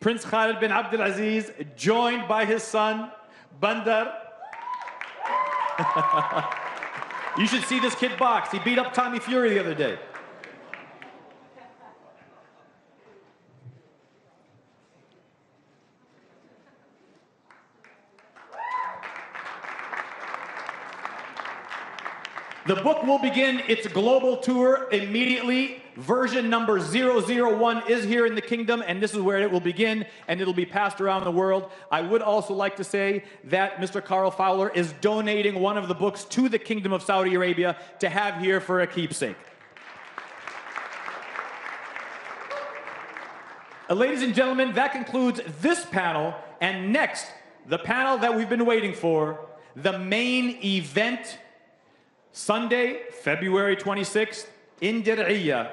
Prince Khalid bin Abdulaziz, joined by his son, Bandar. You should see this kid box. He beat up Tommy Fury the other day. The book will begin its global tour immediately. Version number 001 is here in the kingdom, and this is where it will begin, and it'll be passed around the world. I would also like to say that Mr. Carl Fowler is donating one of the books to the Kingdom of Saudi Arabia to have here for a keepsake. Ladies and gentlemen, that concludes this panel, and next, the panel that we've been waiting for, the main event, Sunday, February 26th, in Dir'iyah.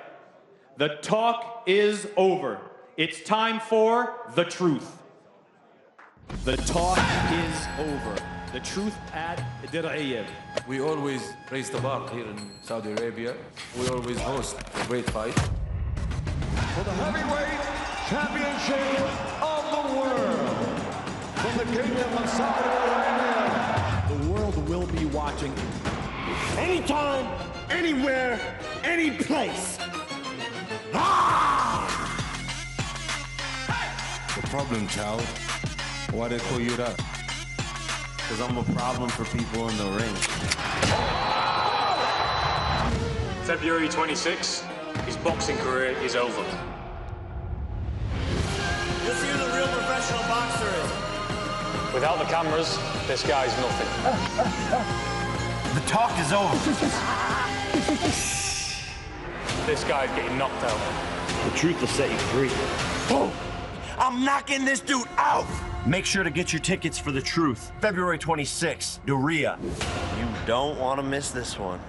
The talk is over. It's time for the truth. The talk is over. The truth at Dir'iyah. We always raise the bar here in Saudi Arabia. We always host a great fight. For the heavyweight championship of the world, from the Kingdom of Saudi Arabia. The world will be watching. Anytime, anywhere, any place. The problem, child. Why they call you that? Because I'm a problem for people in the ring. February 26th, his boxing career is over. You'll see who the real professional boxer is. Without the cameras, this guy's nothing. The talk is over. This guy's getting knocked out. The truth will set you free. Boom! I'm knocking this dude out! Make sure to get your tickets for The Truth. February 26th, Dir'iyah. You don't want to miss this one.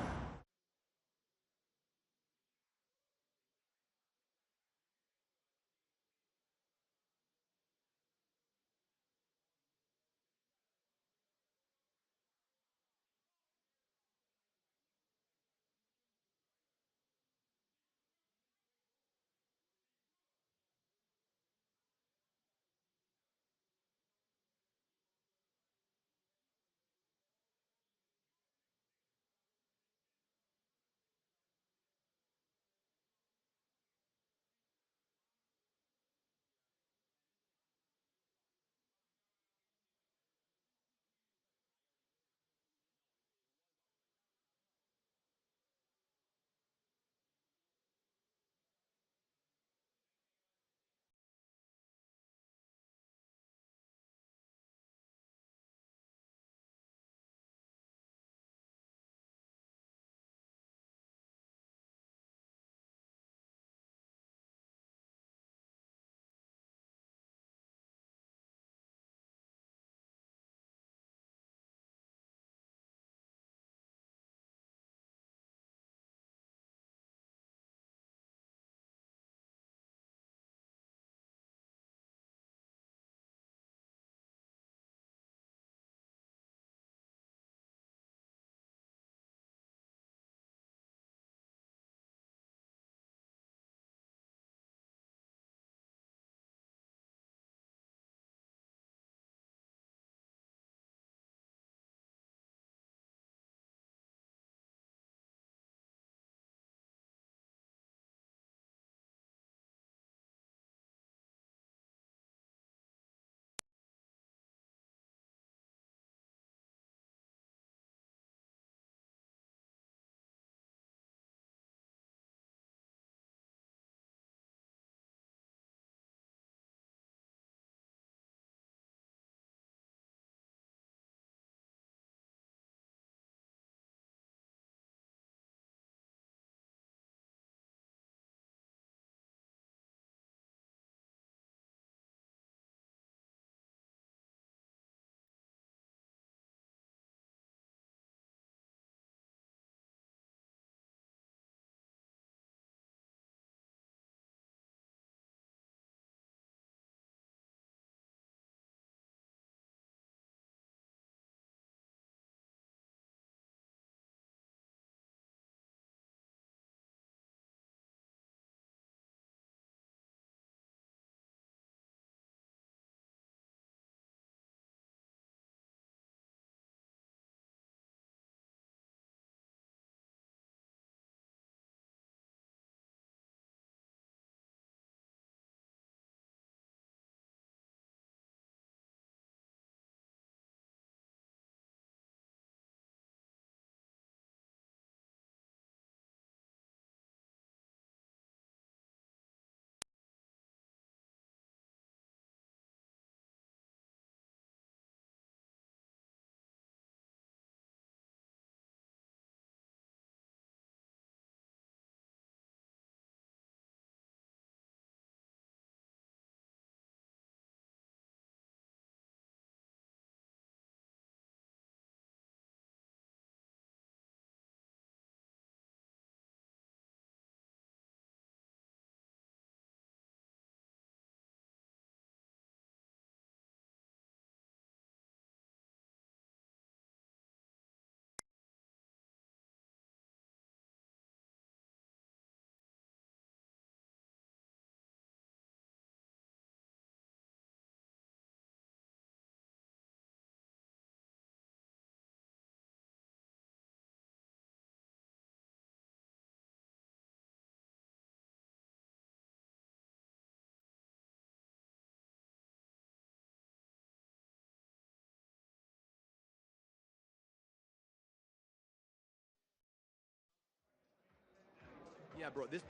Yeah, bro. This.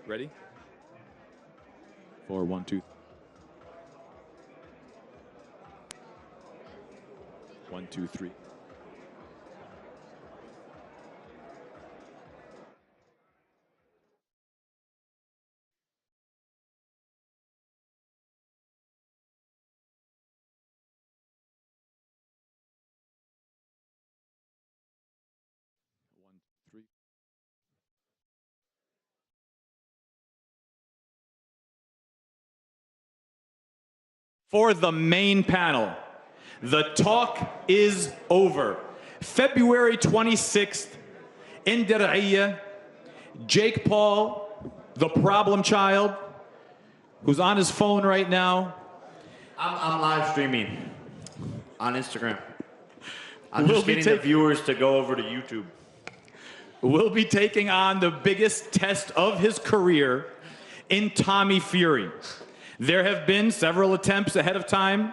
Ready? 4, 1, 2. 1, 2, 3. For the main panel, the talk is over. February 26th in Dir'iyah, Jake Paul, the problem child, who's on his phone right now. I'm live streaming on Instagram. I'm just getting the viewers to go over to YouTube. Will be taking on the biggest test of his career in Tommy Fury. There have been several attempts ahead of time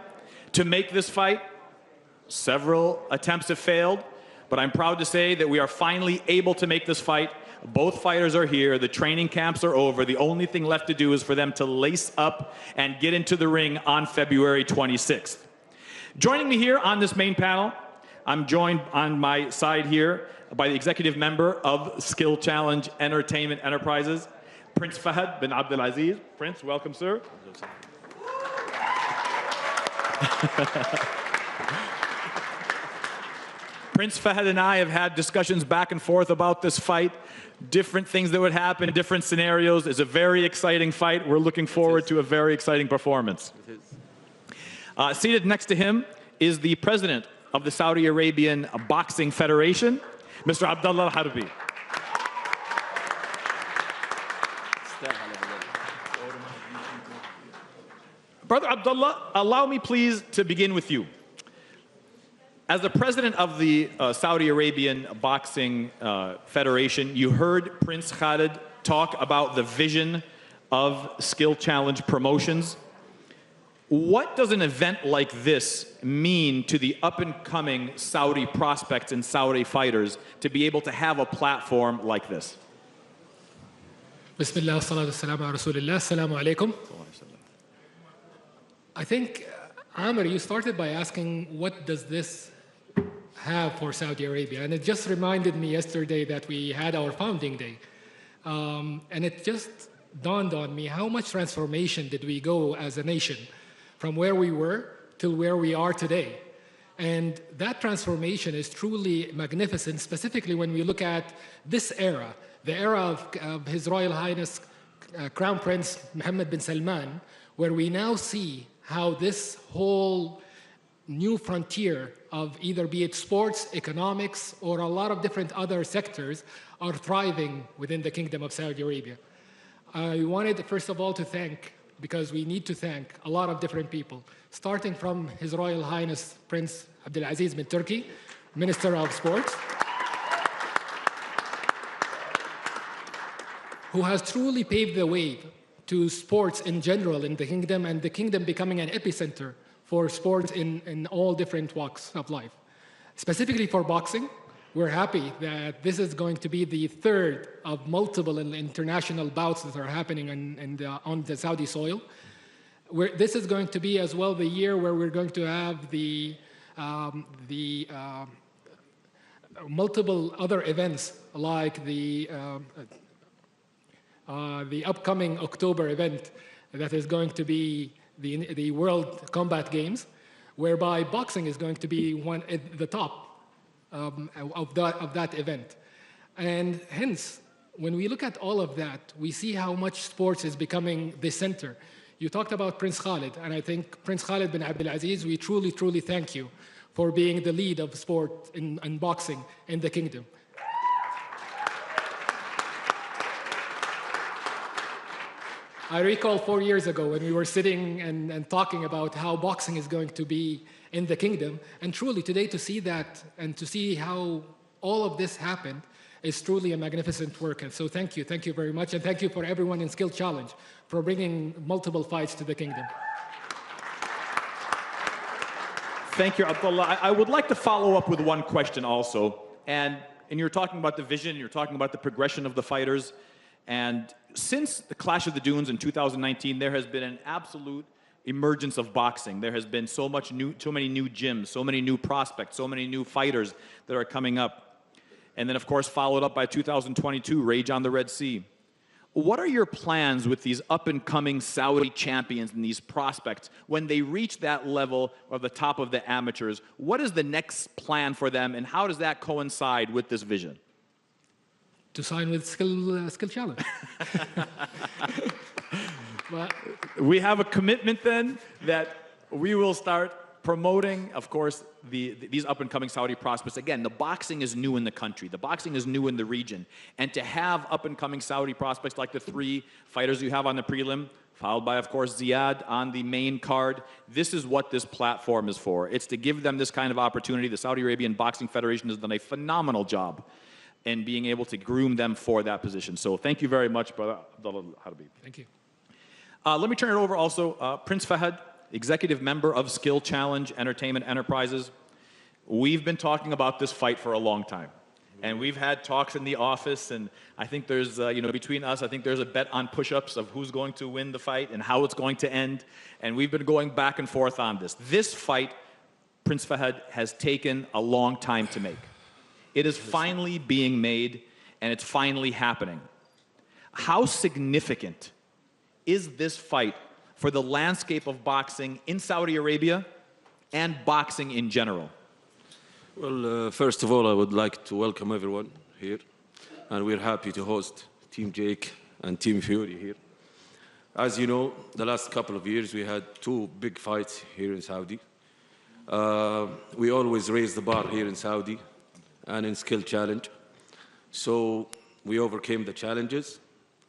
to make this fight. Several attempts have failed, but I'm proud to say that we are finally able to make this fight. Both fighters are here. The training camps are over. The only thing left to do is for them to lace up and get into the ring on February 26th. Joining me here on this main panel, I'm joined on my side here by the executive member of Skill Challenge Entertainment Enterprises, Prince Fahad bin Abdulaziz. Prince, welcome, sir. Prince Fahad and I have had discussions back and forth about this fight, different things that would happen, different scenarios. It's a very exciting fight. We're looking forward to a very exciting performance. Seated next to him is the president of the Saudi Arabian Boxing Federation, Mr. Abdullah Al-Harbi. Brother Abdullah, allow me please to begin with you. As the president of the Saudi Arabian Boxing Federation, you heard Prince Khalid talk about the vision of Skill Challenge Promotions. What does an event like this mean to the up-and-coming Saudi prospects and Saudi fighters to be able to have a platform like this? Bismillah, salatu wassalamu ala rasulillah, assalamu alaikum. I think, Amr, you started by asking, what does this have for Saudi Arabia? And it just reminded me yesterday that we had our founding day. And it just dawned on me, how much transformation did we go as a nation from where we were till where we are today? And that transformation is truly magnificent, specifically when we look at this era, the era of His Royal Highness Crown Prince Mohammed bin Salman, where we now see how this whole new frontier of either be it sports, economics, or a lot of different other sectors are thriving within the Kingdom of Saudi Arabia. I wanted, first of all, to thank, because we need to thank a lot of different people, starting from His Royal Highness Prince Abdulaziz bin Turkey, Minister of Sports, who has truly paved the way to sports in general in the kingdom, and the kingdom becoming an epicenter for sports in all different walks of life. Specifically for boxing, we're happy that this is going to be the third of multiple international bouts that are happening on the Saudi soil. This is going to be as well the year where we're going to have the multiple other events like the upcoming October event that is going to be the World Combat Games, whereby boxing is going to be one at the top of that event. And hence, when we look at all of that, we see how much sports is becoming the center. You talked about Prince Khalid, and I think Prince Khalid bin Abdulaziz, we truly, truly thank you for being the lead of sport in boxing in the kingdom. I recall 4 years ago when we were sitting and talking about how boxing is going to be in the kingdom, and truly today to see that and to see how all of this happened is truly a magnificent work. And so thank you very much, and thank you for everyone in Skill Challenge for bringing multiple fights to the kingdom. Thank you, Abdullah. I would like to follow up with one question also. And you're talking about the vision, you're talking about the progression of the fighters. And since the Clash of the Dunes in 2019, there has been an absolute emergence of boxing. There has been so many new gyms, so many new prospects, so many new fighters that are coming up. And then, of course, followed up by 2022, Rage on the Red Sea. What are your plans with these up-and-coming Saudi champions and these prospects when they reach that level of the top of the amateurs? What is the next plan for them, and how does that coincide with this vision? To sign with Skill Challenge. But we have a commitment then that we will start promoting, of course, these up-and-coming Saudi prospects. Again, the boxing is new in the country. The boxing is new in the region. And to have up-and-coming Saudi prospects like the 3 fighters you have on the prelim, followed by, of course, Ziyad on the main card, this is what this platform is for. It's to give them this kind of opportunity. The Saudi Arabian Boxing Federation has done a phenomenal job in being able to groom them for that position. So thank you very much, Brother Abdullah Harbi. Thank you. Let me turn it over also, Prince Fahad, executive member of Skill Challenge Entertainment Enterprises. We've been talking about this fight for a long time. And we've had talks in the office, and I think there's, between us, I think there's a bet on push-ups of who's going to win the fight and how it's going to end. And we've been going back and forth on this. This fight, Prince Fahad, has taken a long time to make. It is finally being made, and it's finally happening. How significant is this fight for the landscape of boxing in Saudi Arabia and boxing in general? Well, first of all, I would like to welcome everyone here. And we're happy to host Team Jake and Team Fury here. As you know, the last couple of years, we had 2 big fights here in Saudi. We always raise the bar here in Saudi and in Skill Challenge. So we overcame the challenges,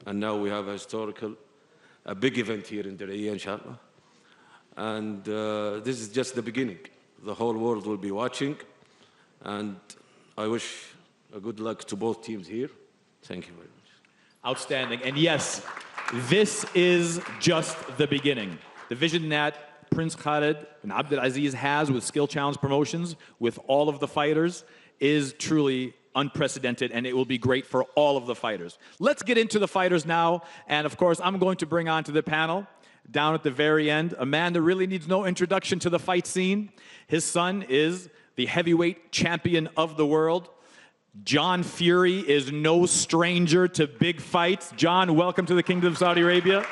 and now we have a big event here in Diriyah, inshallah. And this is just the beginning. The whole world will be watching, and I wish a good luck to both teams here. Thank you very much. Outstanding. And yes, this is just the beginning. The vision that Prince Khalid bin Abdul Aziz has with Skill Challenge Promotions, with all of the fighters, is truly unprecedented, and it will be great for all of the fighters. Let's get into the fighters now. And of course, I'm going to bring on to the panel, down at the very end, a man that really needs no introduction to the fight scene. His son is the heavyweight champion of the world. John Fury is no stranger to big fights. John, welcome to the Kingdom of Saudi Arabia.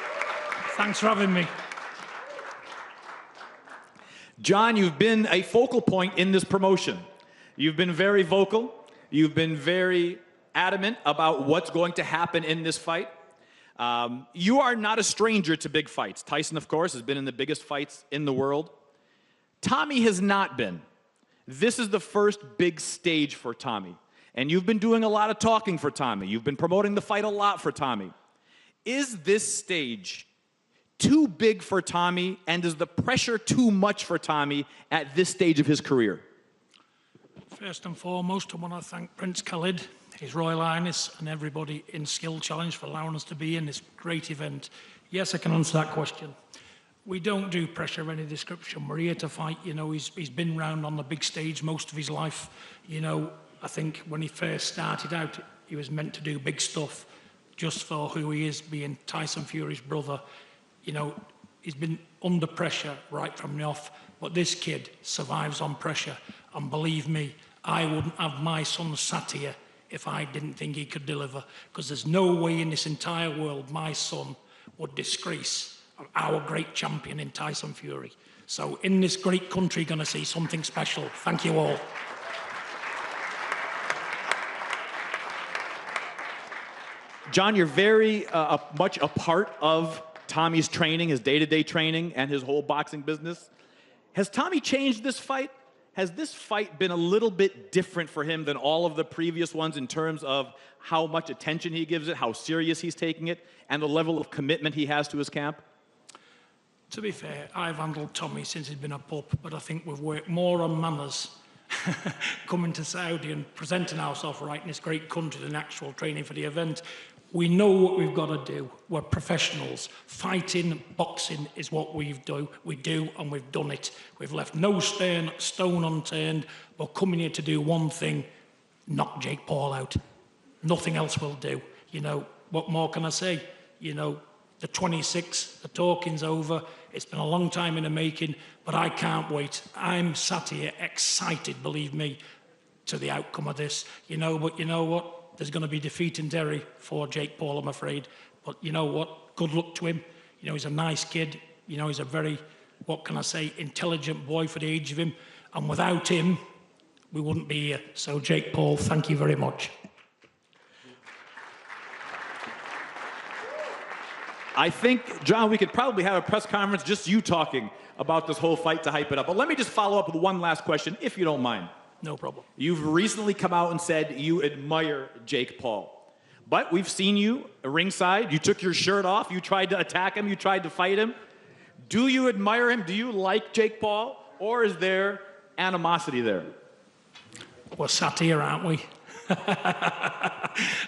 Thanks for having me. John, you've been a focal point in this promotion. You've been very vocal. You've been very adamant about what's going to happen in this fight. You are not a stranger to big fights. Tyson, of course, has been in the biggest fights in the world. Tommy has not been. This is the first big stage for Tommy. And you've been doing a lot of talking for Tommy. You've been promoting the fight a lot for Tommy. Is this stage too big for Tommy, and is the pressure too much for Tommy at this stage of his career? First and foremost, I want to thank Prince Khalid, His Royal Highness, and everybody in Skill Challenge for allowing us to be in this great event. Yes, I can answer that question. We don't do pressure of any description. We're here to fight. You know, he's been round on the big stage most of his life. You know, I think when he first started out, he was meant to do big stuff just for who he is, being Tyson Fury's brother. You know, he's been under pressure right from the off. But this kid survives on pressure. And believe me, I wouldn't have my son sat here if I didn't think he could deliver. Because there's no way in this entire world my son would disgrace our great champion in Tyson Fury. So in this great country, going to see something special. Thank you all. John, you're very much a part of Tommy's training, his day-to-day training, and his whole boxing business. Has Tommy changed this fight? Has this fight been a little bit different for him than all of the previous ones in terms of how much attention he gives it, how serious he's taking it, and the level of commitment he has to his camp? To be fair, I've handled Tommy since he's been a pup, but I think we've worked more on manners coming to Saudi and presenting ourselves right in this great country than actual training for the event. We know what we've got to do. We're professionals. Fighting, boxing is what we do, and we've done it. We've left no stone unturned. We're coming here to do one thing: knock Jake Paul out. Nothing else will do. You know, what more can I say? You know, the 26th, the talking's over. It's been a long time in the making, but I can't wait. I'm sat here excited, believe me, to the outcome of this. You know, but you know what? There's going to be defeat in Derry for Jake Paul, I'm afraid. But you know what? Good luck to him. You know, he's a nice kid. You know, he's a very, what can I say, intelligent boy for the age of him. And without him, we wouldn't be here. So, Jake Paul, thank you very much. I think, John, we could probably have a press conference, just you talking about this whole fight to hype it up. But let me just follow up with one last question, if you don't mind. No problem. You've recently come out and said you admire Jake Paul. But we've seen you ringside. You took your shirt off. You tried to attack him. You tried to fight him. Do you admire him? Do you like Jake Paul? Or is there animosity there? We're sat here, aren't we?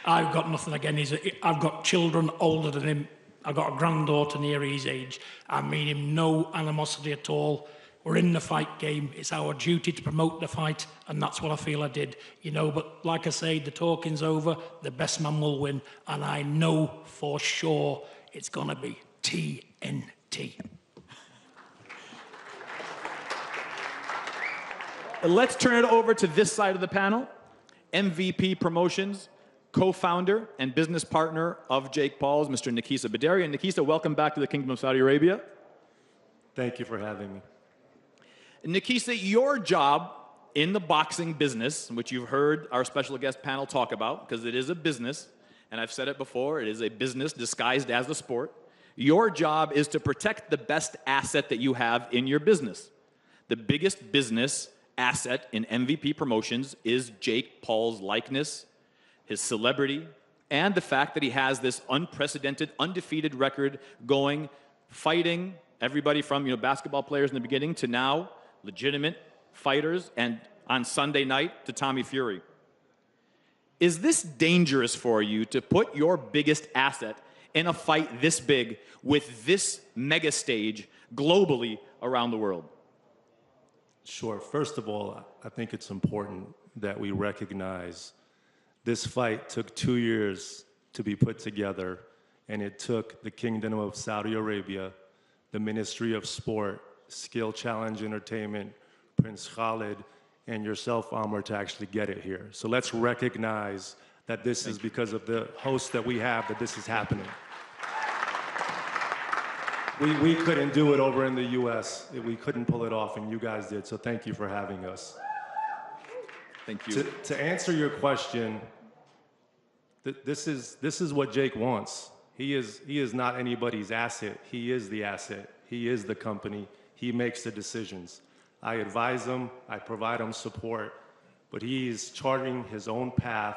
I've got nothing against him. I've got children older than him. I've got a granddaughter near his age. I mean him no animosity at all. We're in the fight game. It's our duty to promote the fight, and that's what I feel I did. You know, but like I say, the talking's over. The best man will win, and I know for sure it's going to be TNT. Let's turn it over to this side of the panel. MVP Promotions, co-founder and business partner of Jake Paul's, Mr. Nikisa Badarian. Nikisa, welcome back to the Kingdom of Saudi Arabia. Thank you for having me. Nikisa, your job in the boxing business, which you've heard our special guest panel talk about, because it is a business, and I've said it before, it is a business disguised as a sport. Your job is to protect the best asset that you have in your business. The biggest business asset in MVP Promotions is Jake Paul's likeness, his celebrity, and the fact that he has this unprecedented, undefeated record going, fighting everybody from, basketball players in the beginning to now legitimate fighters, and on Sunday night to Tommy Fury. Is this dangerous for you to put your biggest asset in a fight this big with this mega stage globally around the world? Sure. First of all, I think it's important that we recognize this fight took 2 years to be put together, and it took the Kingdom of Saudi Arabia, the Ministry of Sport, Skill Challenge Entertainment, Prince Khalid, and yourself, Amr, to actually get it here. So let's recognize that this is because of the host that we have that this is happening. We couldn't do it over in the US. We couldn't pull it off, and you guys did, so thank you for having us. Thank you. To answer your question, this is what Jake wants. He is not anybody's asset. He is the asset. He is the company. He makes the decisions. I advise him, I provide him support, but he is charting his own path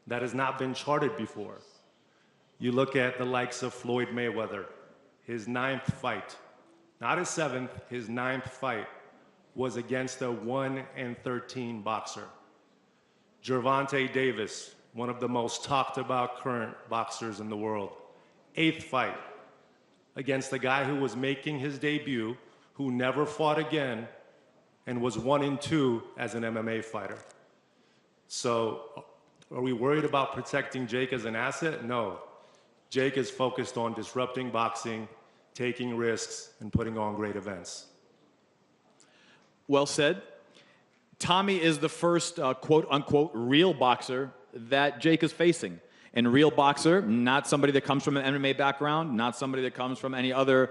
that has not been charted before. You look at the likes of Floyd Mayweather, his 9th fight, not his 7th, his 9th fight was against a 1-13 boxer. Gervonta Davis, one of the most talked about current boxers in the world, 8th fight against a guy who was making his debut, who never fought again, and was 1-2 as an MMA fighter. So, are we worried about protecting Jake as an asset? No. Jake is focused on disrupting boxing, taking risks, and putting on great events. Well said. Tommy is the first quote-unquote real boxer that Jake is facing. And real boxer, not somebody that comes from an MMA background, not somebody that comes from any other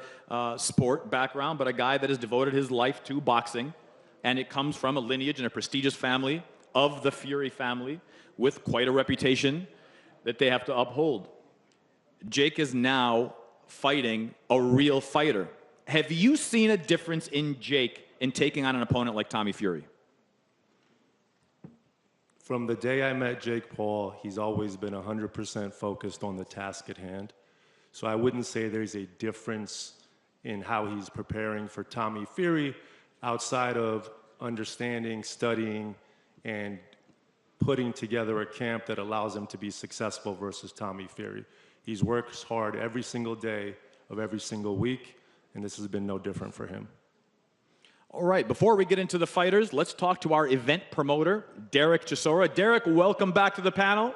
sport background, but a guy that has devoted his life to boxing. And it comes from a lineage and a prestigious family of the Fury family with quite a reputation that they have to uphold. Jake is now fighting a real fighter. Have you seen a difference in Jake in taking on an opponent like Tommy Fury? From the day I met Jake Paul, he's always been 100% focused on the task at hand. So I wouldn't say there's a difference in how he's preparing for Tommy Fury outside of understanding, studying, and putting together a camp that allows him to be successful versus Tommy Fury. He works hard every single day of every single week, and this has been no different for him. All right, before we get into the fighters, let's talk to our event promoter, Derek Chisora. Derek, welcome back to the panel.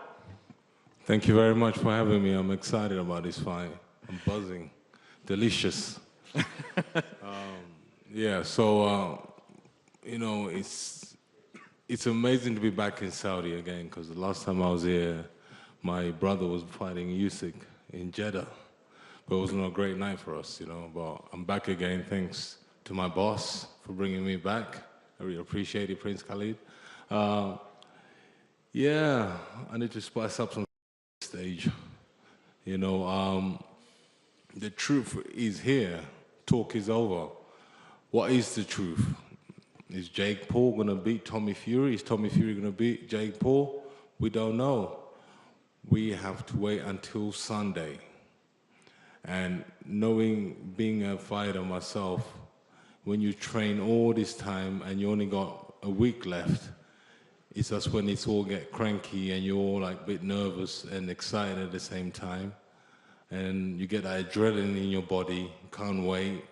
Thank you very much for having me. I'm excited about this fight. I'm buzzing. Delicious. Yeah, so, you know, it's amazing to be back in Saudi again, because the last time I was here, my brother was fighting Usyk in Jeddah. But it wasn't a great night for us, you know. But I'm back again, thanks to my boss for bringing me back. I really appreciate it, Prince Khalid. Yeah, I need to spice up some stage. You know, the truth is here. Talk is over. What is the truth? Is Jake Paul going to beat Tommy Fury? Is Tommy Fury going to beat Jake Paul? We don't know. We have to wait until Sunday. And knowing, being a fighter myself, when you train all this time and you only got a week left, it's just when it's all get cranky and you're all like a bit nervous and excited at the same time. And you get that adrenaline in your body, can't wait.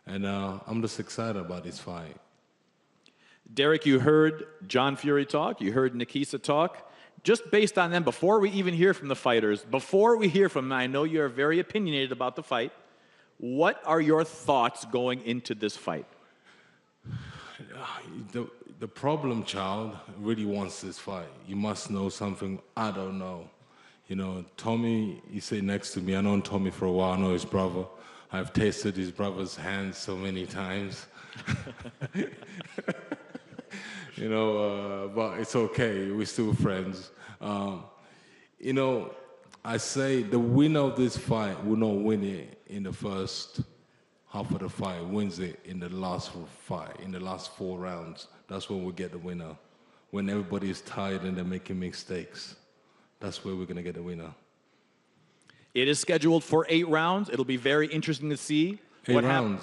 And I'm just excited about this fight. Derek, you heard John Fury talk, you heard Nikisa talk. Just based on them, before we even hear from the fighters, before we hear from them, I know you're very opinionated about the fight. What are your thoughts going into this fight? The problem child really wants this fight. You must know something I don't know. You know, Tommy, he's sitting next to me. I've known Tommy for a while. I know his brother. I've tasted his brother's hands so many times. You know, but it's okay. We're still friends. You know, I say the winner of this fight will not win it in the first half of the fight, wins it in the last fight, in the last 4 rounds. That's when we get the winner. When everybody is tired and they're making mistakes, that's where we're going to get the winner. It is scheduled for 8 rounds. It'll be very interesting to see 8 rounds.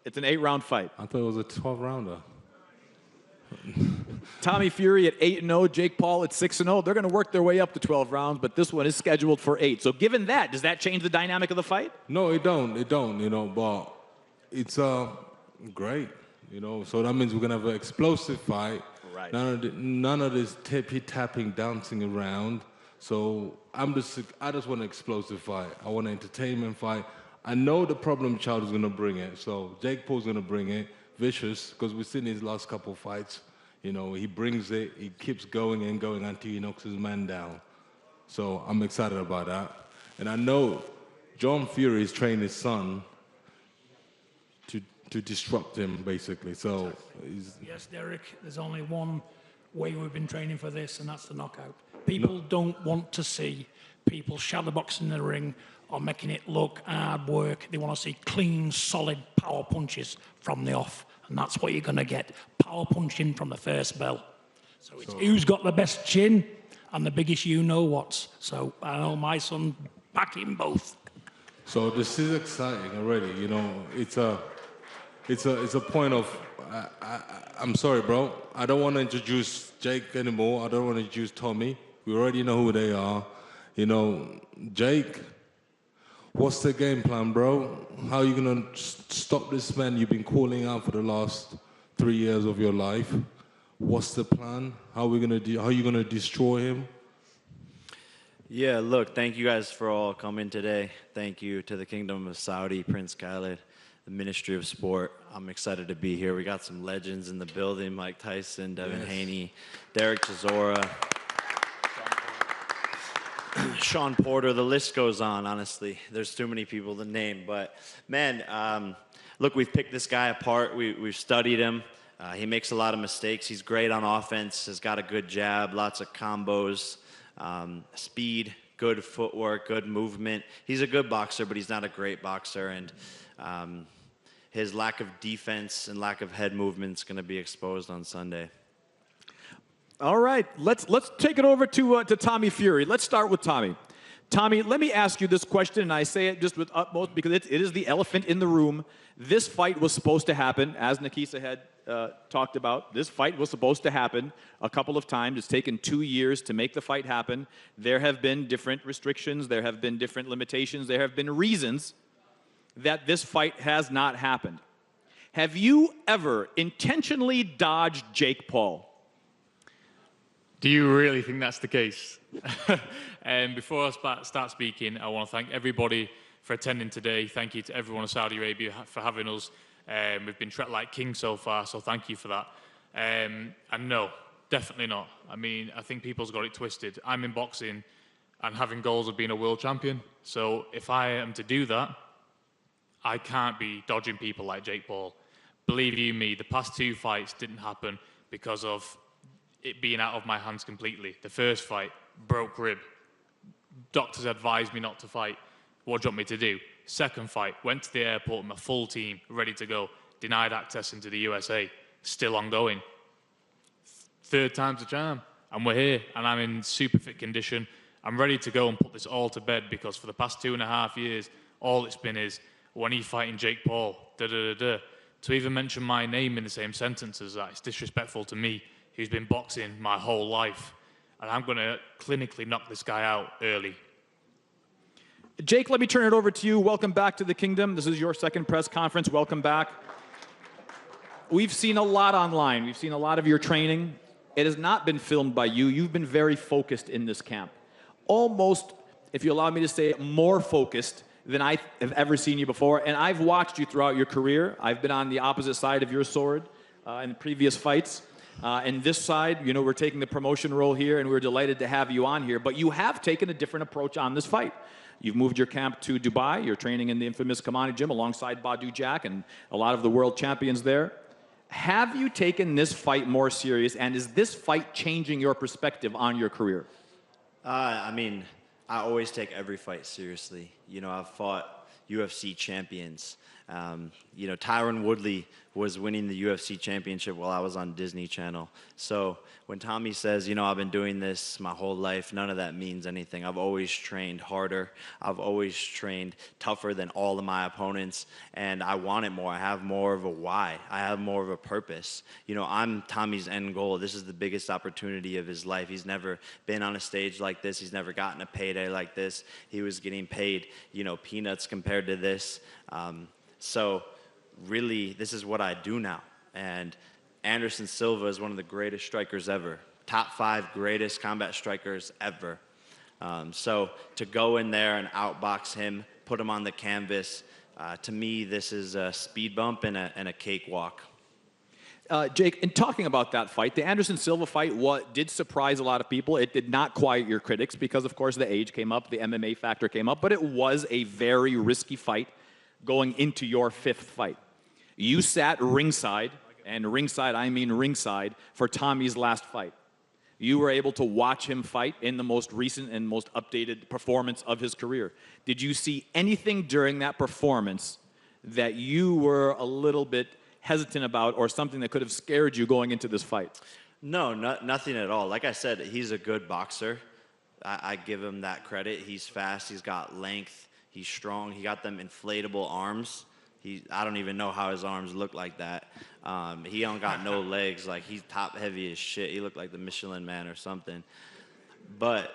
It's an 8-round fight. I thought it was a 12-rounder. Tommy Fury at 8-0, Jake Paul at 6-0. They're going to work their way up to 12 rounds, but this one is scheduled for 8. So given that, does that change the dynamic of the fight? No, it don't. It don't, you know, but it's great, you know. So that means we're going to have an explosive fight. Right. None of this tippy-tapping, dancing around. So I just want an explosive fight. I want an entertainment fight. I know the problem child is going to bring it. So Jake Paul's going to bring it. Vicious, because we've seen his last couple of fights. You know, he brings it, he keeps going and going until he knocks his man down. So I'm excited about that. And I know John Fury is training his son to disrupt him, basically. So yes, Derek, there's only one way we've been training for this, and that's the knockout. People don't want to see people shadowboxing in the ring or making it look hard work. They want to see clean, solid power punches from the off. And that's what you're going to get, power punching from the first bell. So it's who's got the best chin and the biggest you-know-whats. So I know my son, back in both. So this is exciting already, you know. It's a point of, I'm sorry, bro. I don't want to introduce Jake anymore. I don't want to introduce Tommy. We already know who they are. You know, Jake, what's the game plan, bro? How are you going to stop this man you've been calling out for the last 3 years of your life? What's the plan? How are you going to destroy him? Yeah, look, thank you guys for all coming today. Thank you to the Kingdom of Saudi, Prince Khalid, the Ministry of Sport. I'm excited to be here. We got some legends in the building, Mike Tyson, Devin Haney, Derek Chisora, Sean Porter, the list goes on, honestly. There's too many people to name. But, man, look, we've picked this guy apart. We've studied him. He makes a lot of mistakes. He's great on offense, has got a good jab, lots of combos, speed, good footwork, good movement. He's a good boxer, but he's not a great boxer. And his lack of defense and lack of head movement is going to be exposed on Sunday. All right, let's take it over to Tommy Fury. Let's start with Tommy. Tommy, let me ask you this question, and I say it just with utmost because it is the elephant in the room. This fight was supposed to happen, as Nikisa had talked about, this fight was supposed to happen a couple of times. It's taken 2 years to make the fight happen. There have been different restrictions. There have been different limitations. There have been reasons that this fight has not happened. Have you ever intentionally dodged Jake Paul? Do you really think that's the case? Before I start speaking, I want to thank everybody for attending today. Thank you to everyone in Saudi Arabia for having us. We've been treated like kings so far, so thank you for that. And no, definitely not. I mean, I think people's got it twisted. I'm in boxing and having goals of being a world champion. So if I am to do that, I can't be dodging people like Jake Paul. Believe you me, the past 2 fights didn't happen because of it being out of my hands completely. The first fight, broke rib. Doctors advised me not to fight. What do you want me to do? Second fight, went to the airport with my full team, ready to go. Denied access into the USA. Still ongoing. Third time's a charm. And we're here, and I'm in super fit condition. I'm ready to go and put this all to bed because for the past 2.5 years, all it's been is, when are you fighting Jake Paul? Da-da-da-da. To even mention my name in the same sentence as that, it's disrespectful to me, who's been boxing my whole life. And I'm going to clinically knock this guy out early. Jake, let me turn it over to you. Welcome back to the Kingdom. This is your second press conference. Welcome back. We've seen a lot online. We've seen a lot of your training. It has not been filmed by you. You've been very focused in this camp. Almost, if you allow me to say, more focused than I have ever seen you before. And I've watched you throughout your career. I've been on the opposite side of your sword in previous fights. And this side, you know, we're taking the promotion role here, and we're delighted to have you on here. But you have taken a different approach on this fight. You've moved your camp to Dubai. You're training in the infamous Kamani gym alongside Badu Jack and a lot of the world champions there. Have you taken this fight more serious, and is this fight changing your perspective on your career? I mean, I always take every fight seriously. You know, I've fought UFC champions. You know, Tyron Woodley was winning the UFC championship while I was on Disney Channel. So when Tommy says, you know, I've been doing this my whole life, none of that means anything. I've always trained harder. I've always trained tougher than all of my opponents, and I want it more. I have more of a why. I have more of a purpose. You know, I'm Tommy's end goal. This is the biggest opportunity of his life. He's never been on a stage like this. He's never gotten a payday like this. He was getting paid, you know, peanuts compared to this. So really, this is what I do now. And Anderson Silva is one of the greatest strikers ever. Top 5 greatest combat strikers ever. So to go in there and outbox him, put him on the canvas, to me, this is a speed bump and a cakewalk. Jake, in talking about that fight, the Anderson Silva fight, what did surprise a lot of people. It did not quiet your critics because, of course, the age came up, the MMA factor came up, but it was a very risky fight going into your 5th fight. You sat ringside, and ringside, I mean ringside, for Tommy's last fight. You were able to watch him fight in the most recent and most updated performance of his career. Did you see anything during that performance that you were a little bit hesitant about, or something that could have scared you going into this fight? No, nothing at all. Like I said, he's a good boxer. I give him that credit. He's fast. He's got length. He's strong. He got them inflatable arms. I don't even know how his arms look like that. He don't got no legs. Like, he's top heavy as shit. He looked like the Michelin Man or something. But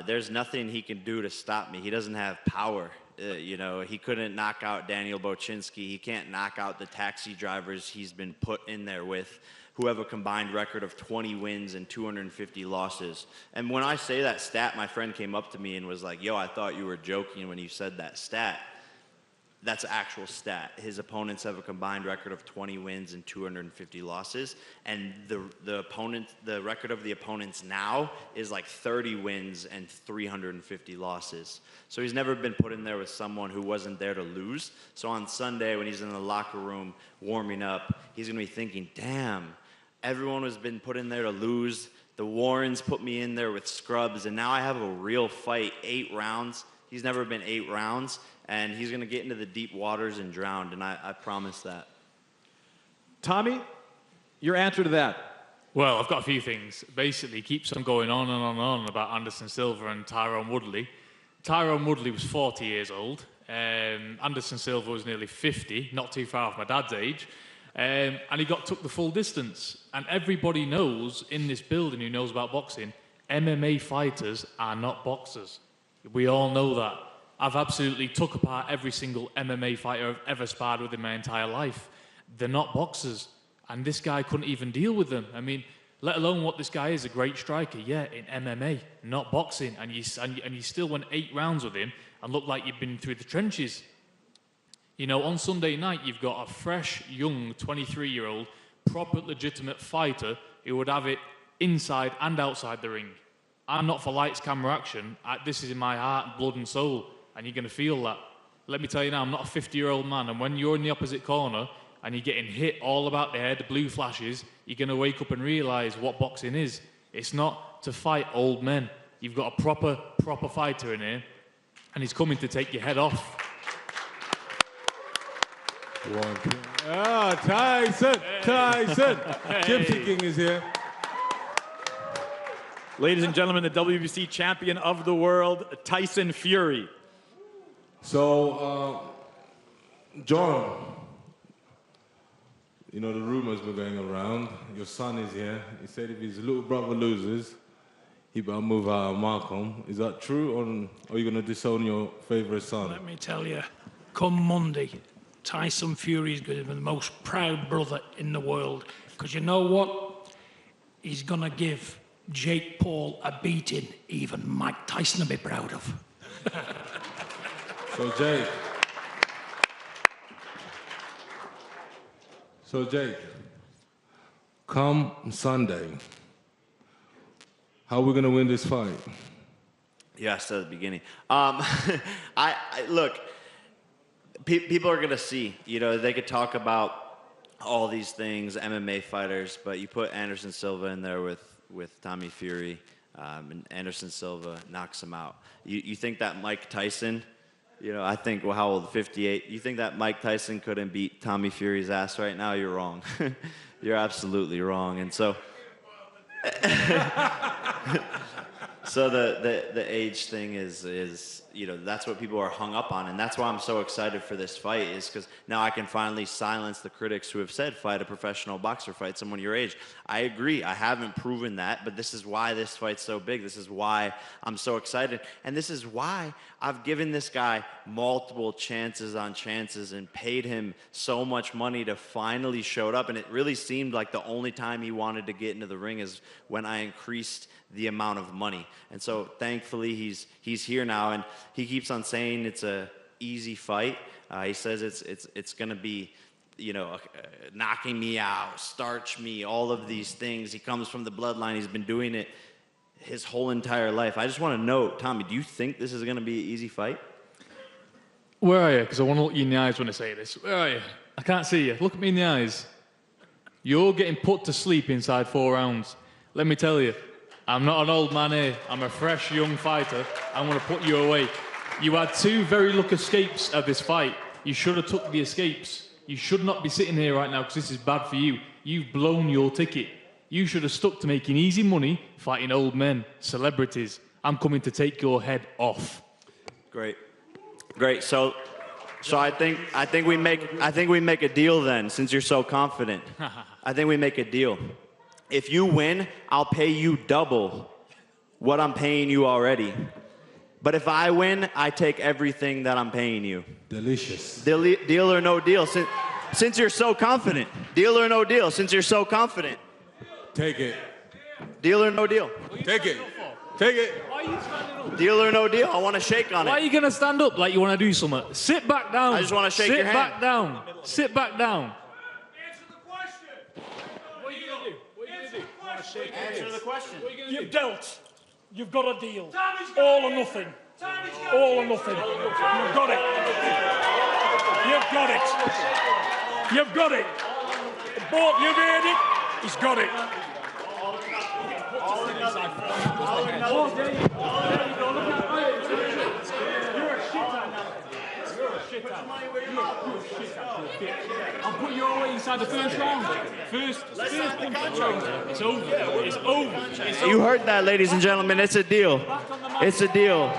there's nothing he can do to stop me. He doesn't have power. You know, he couldn't knock out Daniel Bochinski. He can't knock out the taxi drivers he's been put in there with, who have a combined record of 20 wins and 250 losses. And when I say that stat, my friend came up to me and was like, yo, I thought you were joking when you said that stat. That's an actual stat. His opponents have a combined record of 20 wins and 250 losses. And the record of the opponents now is like 30 wins and 350 losses. So he's never been put in there with someone who wasn't there to lose. So on Sunday, when he's in the locker room warming up, he's gonna be thinking, damn, everyone has been put in there to lose. The Warrens put me in there with scrubs, and now I have a real fight, 8 rounds. He's never been 8 rounds. And he's going to get into the deep waters and drown, and I promise that. Tommy, your answer to that? Well, I've got a few things. Basically, keeps on going on and on and on about Anderson Silva and Tyron Woodley. Tyron Woodley was 40 years old. Anderson Silva was nearly 50, not too far off my dad's age. And he took the full distance. And everybody knows in this building who knows about boxing, MMA fighters are not boxers. We all know that. I've absolutely took apart every single MMA fighter I've ever sparred with in my entire life. They're not boxers. And this guy couldn't even deal with them. I mean, let alone what this guy is, a great striker, yeah, in MMA, not boxing. And you still went 8 rounds with him and looked like you'd been through the trenches. You know, on Sunday night, you've got a fresh, young, 23-year-old, proper, legitimate fighter who would have it inside and outside the ring. I'm not for lights, camera, action. This is in my heart, blood and soul, and you're going to feel that. Let me tell you now, I'm not a 50-year-old man, and when you're in the opposite corner and you're getting hit all about the head, blue flashes, you're going to wake up and realise what boxing is. It's not to fight old men. You've got a proper fighter in here, and he's coming to take your head off. Tyson! Gypsy King is here. Ladies and gentlemen, the WBC champion of the world, Tyson Fury. So, John, you know, the rumors were going around. Your son is here. He said if his little brother loses, he better move out of Markham. Is that true, or are you going to disown your favorite son? Let me tell you, come Monday, Tyson Fury is going to be the most proud brother in the world. Because you know what? He's going to give Jake Paul a beating even Mike Tyson will be proud of. So Jake, come Sunday, how are we going to win this fight? You asked at the beginning. Look, people are going to see. You know, they could talk about all these things, MMA fighters, but you put Anderson Silva in there with Tommy Fury, and Anderson Silva knocks him out. You think that Mike Tyson, you know, I think, well, how old, 58? You think that Mike Tyson couldn't beat Tommy Fury's ass right now? You're wrong. You're absolutely wrong. And so, so the age thing is, you know, that's what people are hung up on, and that's why I'm so excited for this fight, is because now I can finally silence the critics who have said fight a professional boxer, fight someone your age. I agree, I haven't proven that, but this is why this fight's so big. This is why I'm so excited, and this is why I've given this guy multiple chances on chances and paid him so much money to finally show up, and it really seemed like the only time he wanted to get into the ring is when I increased the amount of money. And so thankfully he's here now, and he keeps on saying it's a easy fight. He says it's going to be, you know, knocking me out, starch me, all of these things. He comes from the bloodline. He's been doing it his whole entire life. I just want to know, Tommy, do you think this is going to be an easy fight? Where are you? Because I want to look you in the eyes when I say this. Where are you? I can't see you. Look at me in the eyes. You're getting put to sleep inside 4 rounds. Let me tell you, I'm not an old man here. I'm a fresh, young fighter. I'm going to put you away. You had 2 very lucky escapes of this fight. You should have took the escapes. You should not be sitting here right now because this is bad for you. You've blown your ticket. You should have stuck to making easy money fighting old men, celebrities. I'm coming to take your head off. Great. So I think we make a deal then, since you're so confident. I think we make a deal. If you win, I'll pay you double what I'm paying you already. But if I win, I take everything that I'm paying you. Delicious. Deal or no deal. Since you're so confident. Deal or no deal, since you're so confident. Take it. Deal or no deal. Take it. Take it. Why are you standing up? Deal or no deal. I want to shake on it. Why are you going to stand up like you want to do something? Sit back down. I just want to shake your hand. Sit back down. Sit back down. Answer the question. You've dealt. You've got a deal. All or nothing. All or nothing. You've got it. You've got it. You've got it. Both, you've heard it. He's got it. I'll put you away inside the first round. First round. It's over. It's over. You heard that, ladies and gentlemen. It's a deal. It's a deal.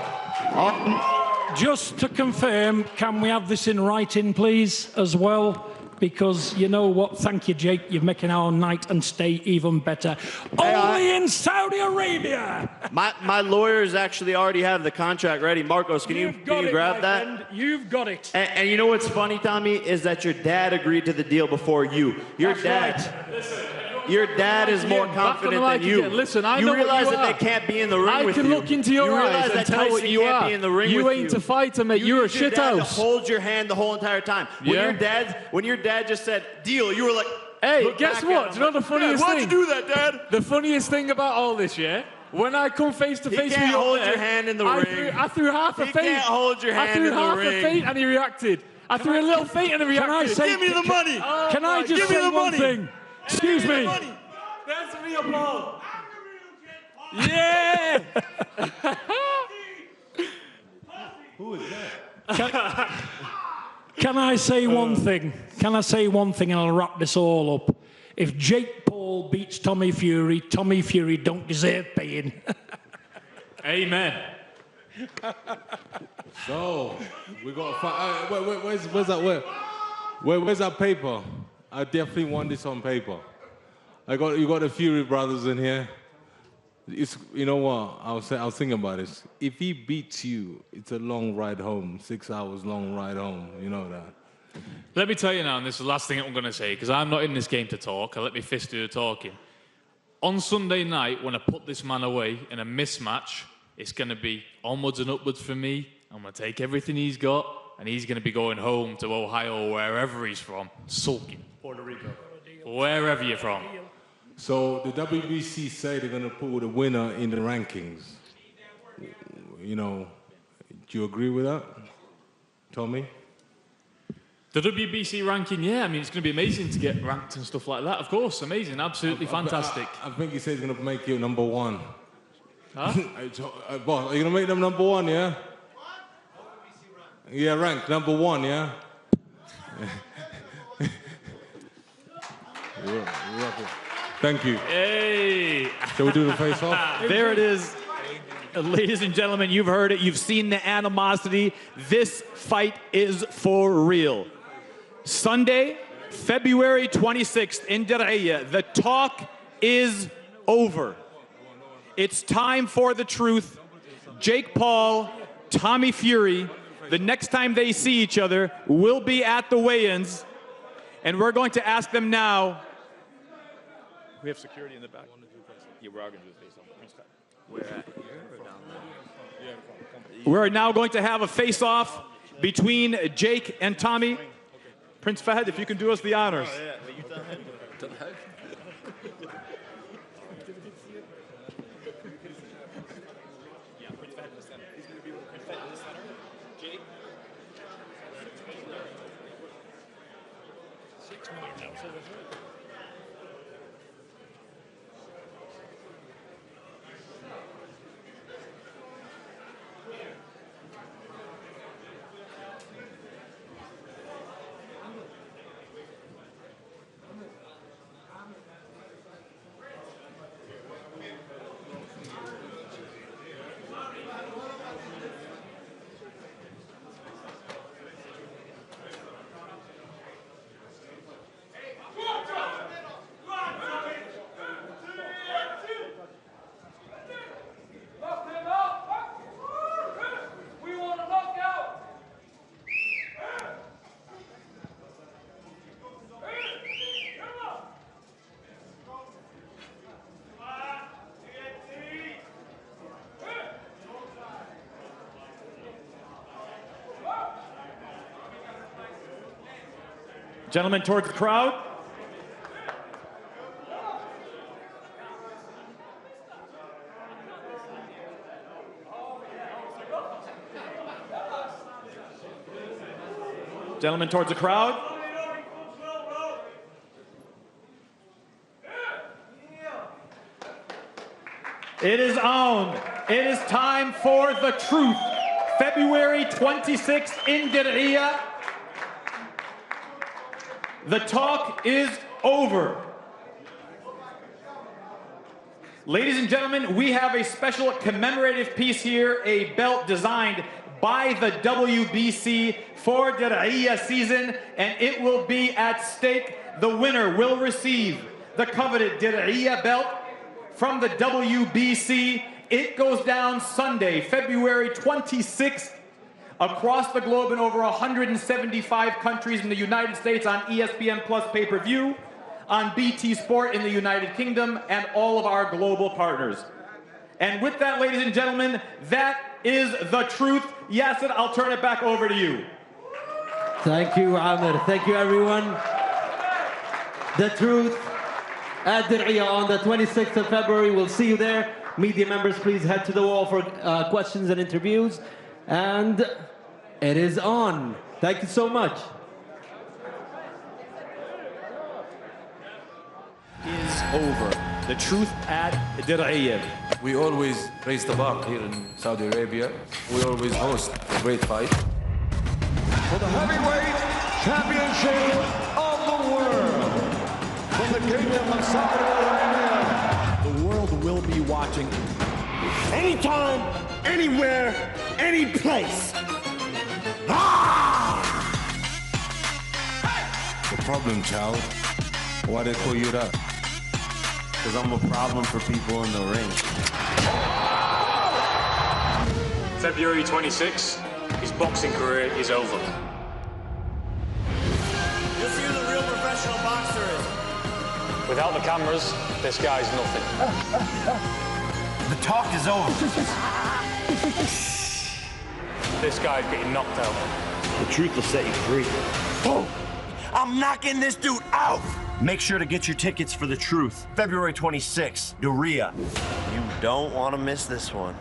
Just to confirm, can we have this in writing, please, as well? because you know what? Thank you, Jake. You're making our night and stay even better. Only in Saudi Arabia. My lawyers actually already have the contract ready. Marcos, can you grab that? Friend. You've got it. And you know what's funny, Tommy, is that your dad agreed to the deal before you. Your dad is more confident than you. Listen, I know you realize what you that are. they can't be in the ring with you. I can look into your eyes and tell what you are. You ain't a fighter, mate. You're a shit house. Hold your hand the whole entire time. When your dad just said deal, you were like, hey, guess what? Do you know the funniest thing? Why'd you do that, Dad? The funniest thing about all this, yeah? When I come face to face with you, he can't hold your hand in the ring. I threw half a feint. He can't hold your hand in the ring. I threw half a feint and he reacted. I threw a little feint and he reacted. Give me the money. Can I just say one thing? Excuse me. That's me, applause. Yeah! Who is that? Can I say one thing? Can I say one thing and I'll wrap this all up? If Jake Paul beats Tommy Fury don't deserve paying. Amen. So, we got to find... where's that? Where's that paper? I definitely want this on paper. You got the Fury brothers in here. You know what? I was thinking about this. If he beats you, it's a long ride home. 6 hours long ride home. You know that. Let me tell you now, and this is the last thing I'm going to say, because I'm not in this game to talk. I let me fist do the talking. On Sunday night, when I put this man away in a mismatch, it's going to be onwards and upwards for me. I'm going to take everything he's got, and he's going to be going home to Ohio, or wherever he's from, sulking. Puerto Rico. Wherever you're from. So the WBC say they're going to put the winner in the rankings. You know, do you agree with that, Tommy? The WBC ranking, yeah, I mean, it's going to be amazing to get ranked and stuff like that, of course. Amazing, absolutely fantastic. I think he said he's going to make you number one. Huh? Boss, are you going to make them number one, yeah? Yeah, rank number one, yeah? Thank you. Hey! Shall we do the face-off? There it is. Ladies and gentlemen, you've heard it. You've seen the animosity. This fight is for real. Sunday, February 26th in Diriyah. The talk is over. It's time for the truth. Jake Paul, Tommy Fury, the next time they see each other will be at the weigh-ins. And we're going to ask them now. We have security in the back. Yeah, we are going to do the face-off. Where at? Here or down there? We're now going to have a face-off between Jake and Tommy. Prince Fahd, if you can do us the honors. Oh, yeah. But you tell him. Gentlemen, towards the crowd. Gentlemen, towards the crowd. It is on. It is time for the truth. February 26th in Diriyah. The talk is over. Ladies and gentlemen, we have a special commemorative piece here, a belt designed by the WBC for Dir'iyya season, and it will be at stake. The winner will receive the coveted Dir'iyya belt from the WBC. It goes down Sunday, February 26th, across the globe in over 175 countries in the United States on ESPN Plus pay-per-view, on BT Sport in the United Kingdom, and all of our global partners. And with that, ladies and gentlemen, that is the truth. Yasser, I'll turn it back over to you. Thank you, Amir. Thank you, everyone. The truth at Dir'iyya on the 26th of February. We'll see you there. Media members, please head to the wall for questions and interviews. And it is on. Thank you so much. Is over. The truth at Dir'iyya. We always raise the bar here in Saudi Arabia. We always host a great fight. For the heavyweight championship of the world, from the Kingdom of Saudi Arabia. The world will be watching. Anytime, anywhere, any place. Ah! The problem, child. Why they call you that? Because I'm a problem for people in the ring. February 26, his boxing career is over. You'll see who the real professional boxer is. Without the cameras, this guy's nothing. The talk is over. This guy's getting knocked out. The truth will set you free. Oh, I'm knocking this dude out. Make sure to get your tickets for The Truth, February 26th, Dir'iyya. You don't want to miss this one.